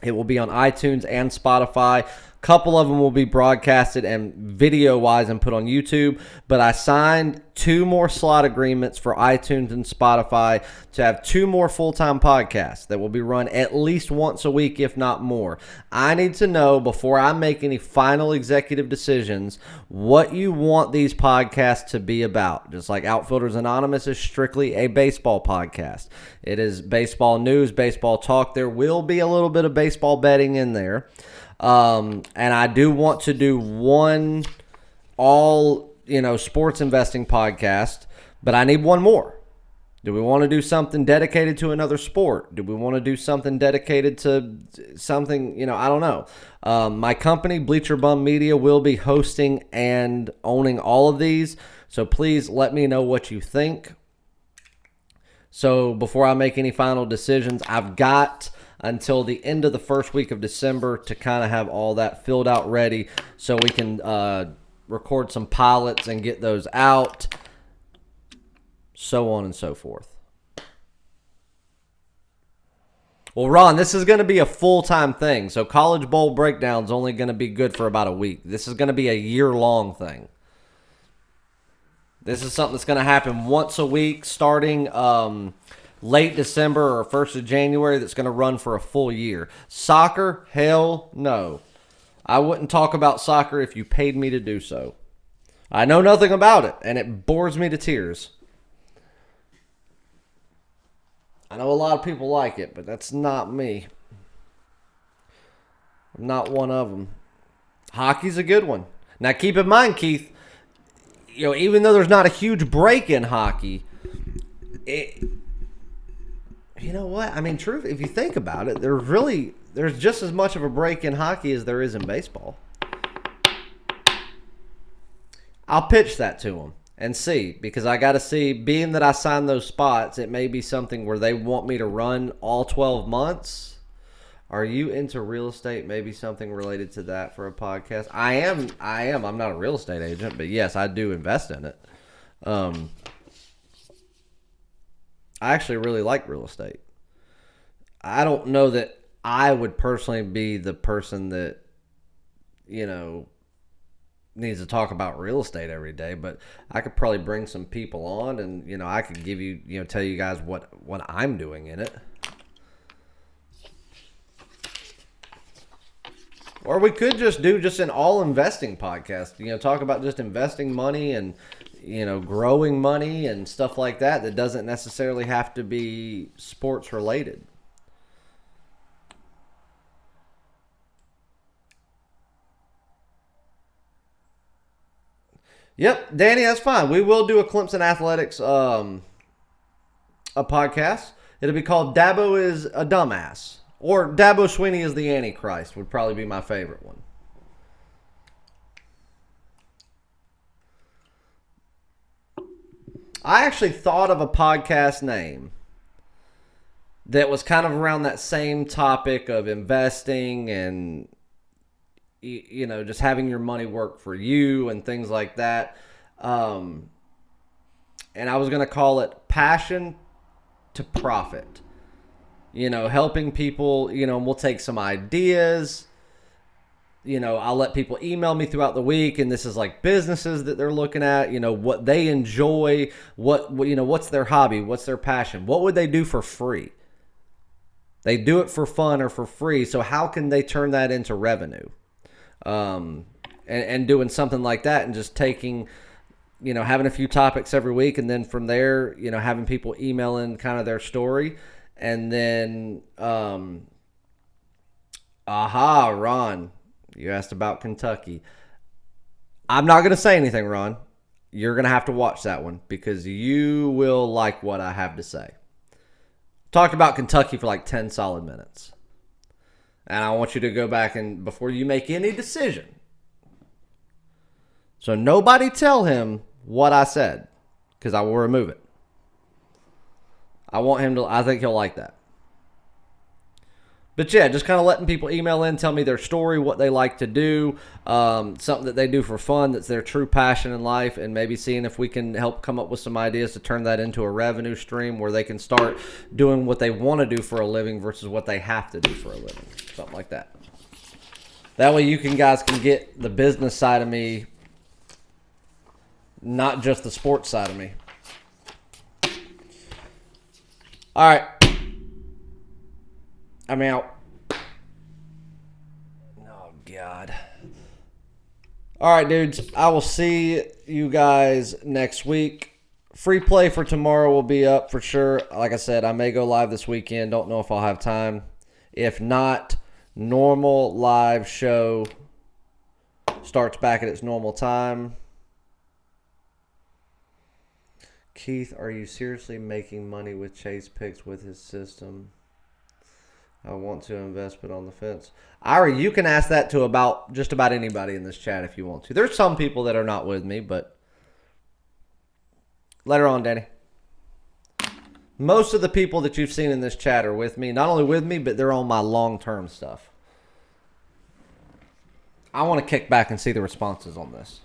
It will be on iTunes and Spotify. A couple of them will be broadcasted and video-wise and put on YouTube. But I signed 2 more slot agreements for iTunes and Spotify to have 2 more full-time podcasts that will be run at least once a week, if not more. I need to know, before I make any final executive decisions, what you want these podcasts to be about. Just like Outfielders Anonymous is strictly a baseball podcast. It is baseball news, baseball talk. There will be a little bit of baseball betting in there. And I do want to do one all, sports investing podcast, but I need one more. Do we want to do something dedicated to another sport? Do we want to do something dedicated to something, I don't know. My company, Bleacher Bum Media, will be hosting and owning all of these. So please let me know what you think. So before I make any final decisions, I've got until the end of the first week of December to kind of have all that filled out ready so we can record some pilots and get those out, so on and so forth. Well, Ron, this is going to be a full-time thing, so College Bowl Breakdown's only going to be good for about a week. This is going to be a year-long thing. This is something that's going to happen once a week starting late December or 1st of January that's going to run for a full year. Soccer? Hell no. I wouldn't talk about soccer if you paid me to do so. I know nothing about it, and it bores me to tears. I know a lot of people like it, but that's not me. I'm not one of them. Hockey's a good one. Now, keep in mind, Keith, even though there's not a huge break in hockey, you know what? I mean, truth, if you think about it, there's just as much of a break in hockey as there is in baseball. I'll pitch that to them and see, because I got to see, being that I signed those spots, it may be something where they want me to run all 12 months. Are you into real estate? Maybe something related to that for a podcast. I am. I'm not a real estate agent, but yes, I do invest in it. I actually really like real estate. I don't know that I would personally be the person that, needs to talk about real estate every day, but I could probably bring some people on and, I could give you, tell you guys what I'm doing in it. Or we could just do an all investing podcast, talk about just investing money and, growing money and stuff like that doesn't necessarily have to be sports related. Yep, Danny, that's fine. We will do a Clemson Athletics a podcast. It'll be called Dabo is a Dumbass. Or Dabo Swinney is the Antichrist would probably be my favorite one. I actually thought of a podcast name that was kind of around that same topic of investing and, just having your money work for you and things like that. And I was going to call it Passion to Profit. Helping people, and we'll take some ideas. I'll let people email me throughout the week, and this is like businesses that they're looking at, what they enjoy, what's their hobby, what's their passion, what would they do for free? They do it for fun or for free, so how can they turn that into revenue? And doing something like that and just taking, having a few topics every week, and then from there, having people email in kind of their story. And then, Ron, you asked about Kentucky. I'm not going to say anything, Ron. You're going to have to watch that one because you will like what I have to say. Talked about Kentucky for like 10 solid minutes. And I want you to go back and before you make any decision. So nobody tell him what I said because I will remove it. I think he'll like that. But yeah, just kind of letting people email in, tell me their story, what they like to do, something that they do for fun that's their true passion in life, and maybe seeing if we can help come up with some ideas to turn that into a revenue stream where they can start doing what they want to do for a living versus what they have to do for a living. Something like that. That way you guys can get the business side of me, not just the sports side of me. All right. I'm out. Oh, God. All right, dudes. I will see you guys next week. Free play for tomorrow will be up for sure. Like I said, I may go live this weekend. Don't know if I'll have time. If not, normal live show starts back at its normal time. Keith, are you seriously making money with Chase picks with his system? I want to invest, but on the fence. Ira, you can ask that to just about anybody in this chat if you want to. There's some people that are not with me, but later on, Danny. Most of the people that you've seen in this chat are with me. Not only with me, but they're on my long-term stuff. I want to kick back and see the responses on this.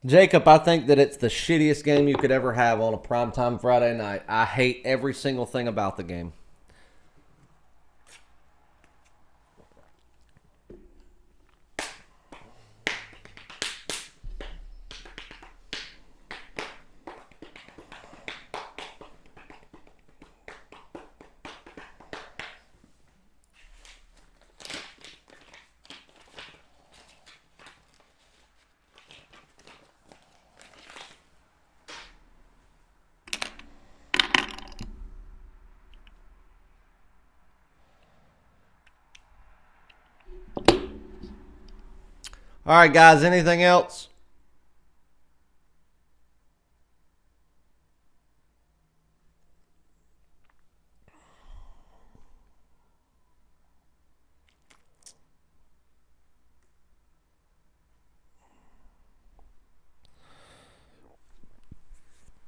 Jacob, I think that it's the shittiest game you could ever have on a primetime Friday night. I hate every single thing about the game. All right, guys, anything else?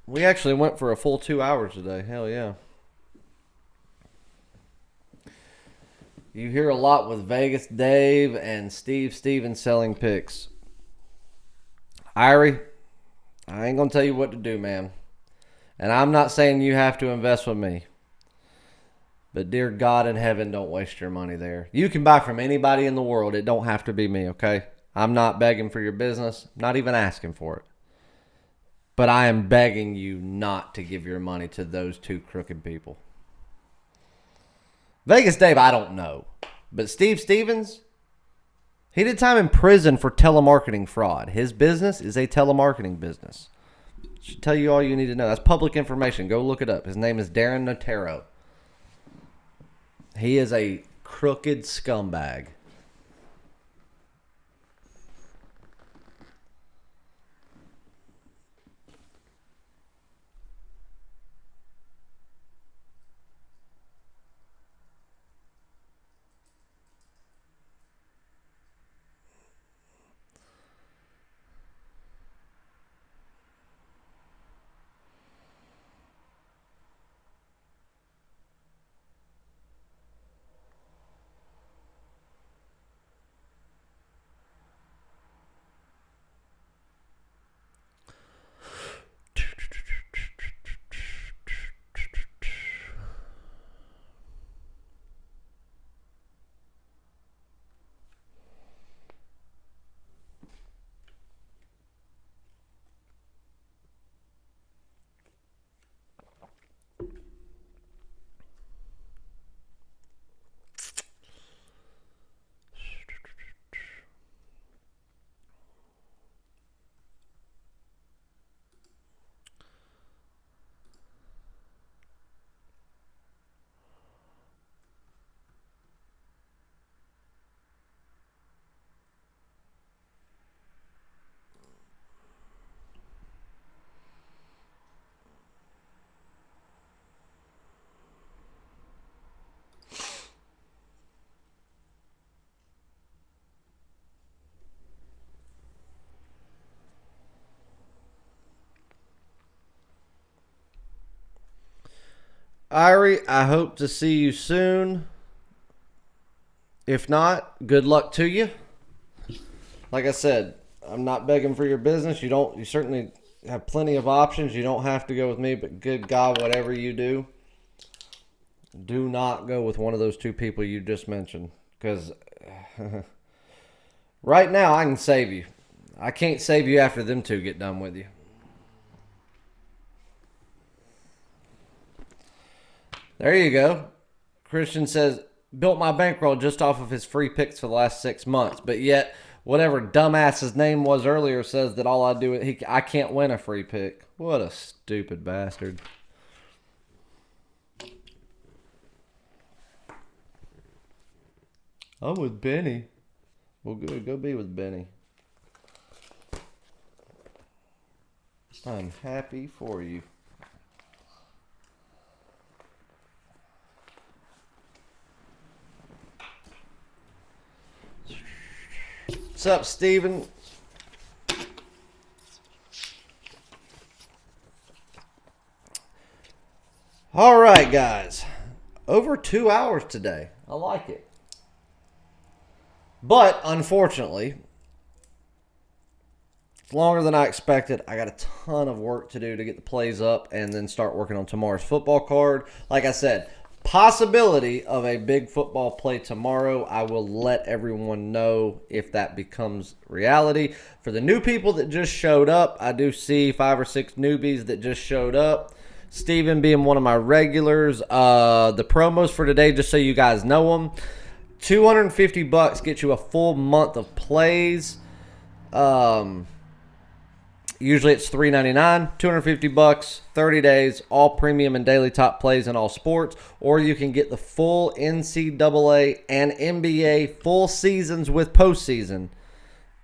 We actually went for a full 2 hours today. Hell yeah. You hear a lot with Vegas Dave and Steve Stevens selling picks. Irie, I ain't going to tell you what to do, man. And I'm not saying you have to invest with me. But dear God in heaven, don't waste your money there. You can buy from anybody in the world. It don't have to be me, okay? I'm not begging for your business. Not even asking for it. But I am begging you not to give your money to those two crooked people. Vegas Dave, I don't know. But Steve Stevens, he did time in prison for telemarketing fraud. His business is a telemarketing business. Should tell you all you need to know. That's public information. Go look it up. His name is Darren Notaro. He is a crooked scumbag. Irie, I hope to see you soon. If not, good luck to you. Like I said, I'm not begging for your business. You certainly have plenty of options. You don't have to go with me, but good God, whatever you do, do not go with one of those two people you just mentioned. Because right now I can save you. I can't save you after them two get done with you. There you go. Christian says, built my bankroll just off of his free picks for the last 6 months. But yet, whatever dumbass's name was earlier says that all I do is I can't win a free pick. What a stupid bastard. I'm with Benny. Well, good. Go be with Benny. I'm happy for you. What's up, Steven? All right, guys. Over 2 hours today. I like it. But, unfortunately, it's longer than I expected. I got a ton of work to do to get the plays up and then start working on tomorrow's football card. Like I said, possibility of a big football play tomorrow. I will let everyone know if that becomes reality. For the new people that just showed up, I do see 5 or 6 newbies that just showed up. Steven being one of my regulars. The promos for today, just so you guys know them, $250 gets you a full month of plays. Usually it's $3.99, $250, 30 days, all premium and daily top plays in all sports. Or you can get the full NCAA and NBA full seasons with postseason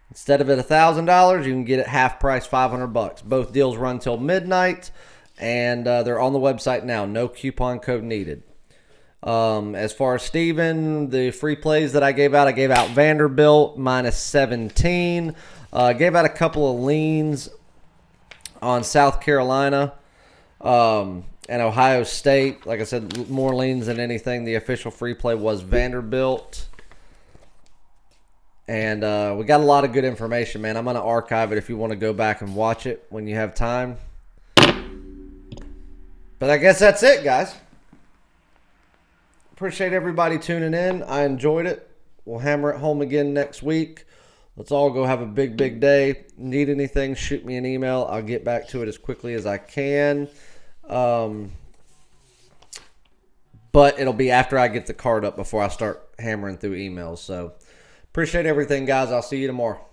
Instead of at $1,000, you can get it half price, $500. Both deals run till midnight, and they're on the website now. No coupon code needed. As far as Steven, the free plays that I gave out Vanderbilt minus 17. Gave out a couple of leans on South Carolina and Ohio State. Like I said, more leans than anything. The official free play was Vanderbilt. And we got a lot of good information, man. I'm going to archive it if you want to go back and watch it when you have time. But I guess that's it, guys. Appreciate everybody tuning in. I enjoyed it. We'll hammer it home again next week. Let's all go have a big, big day. Need anything, shoot me an email. I'll get back to it as quickly as I can. But it'll be after I get the card up before I start hammering through emails. So appreciate everything, guys. I'll see you tomorrow.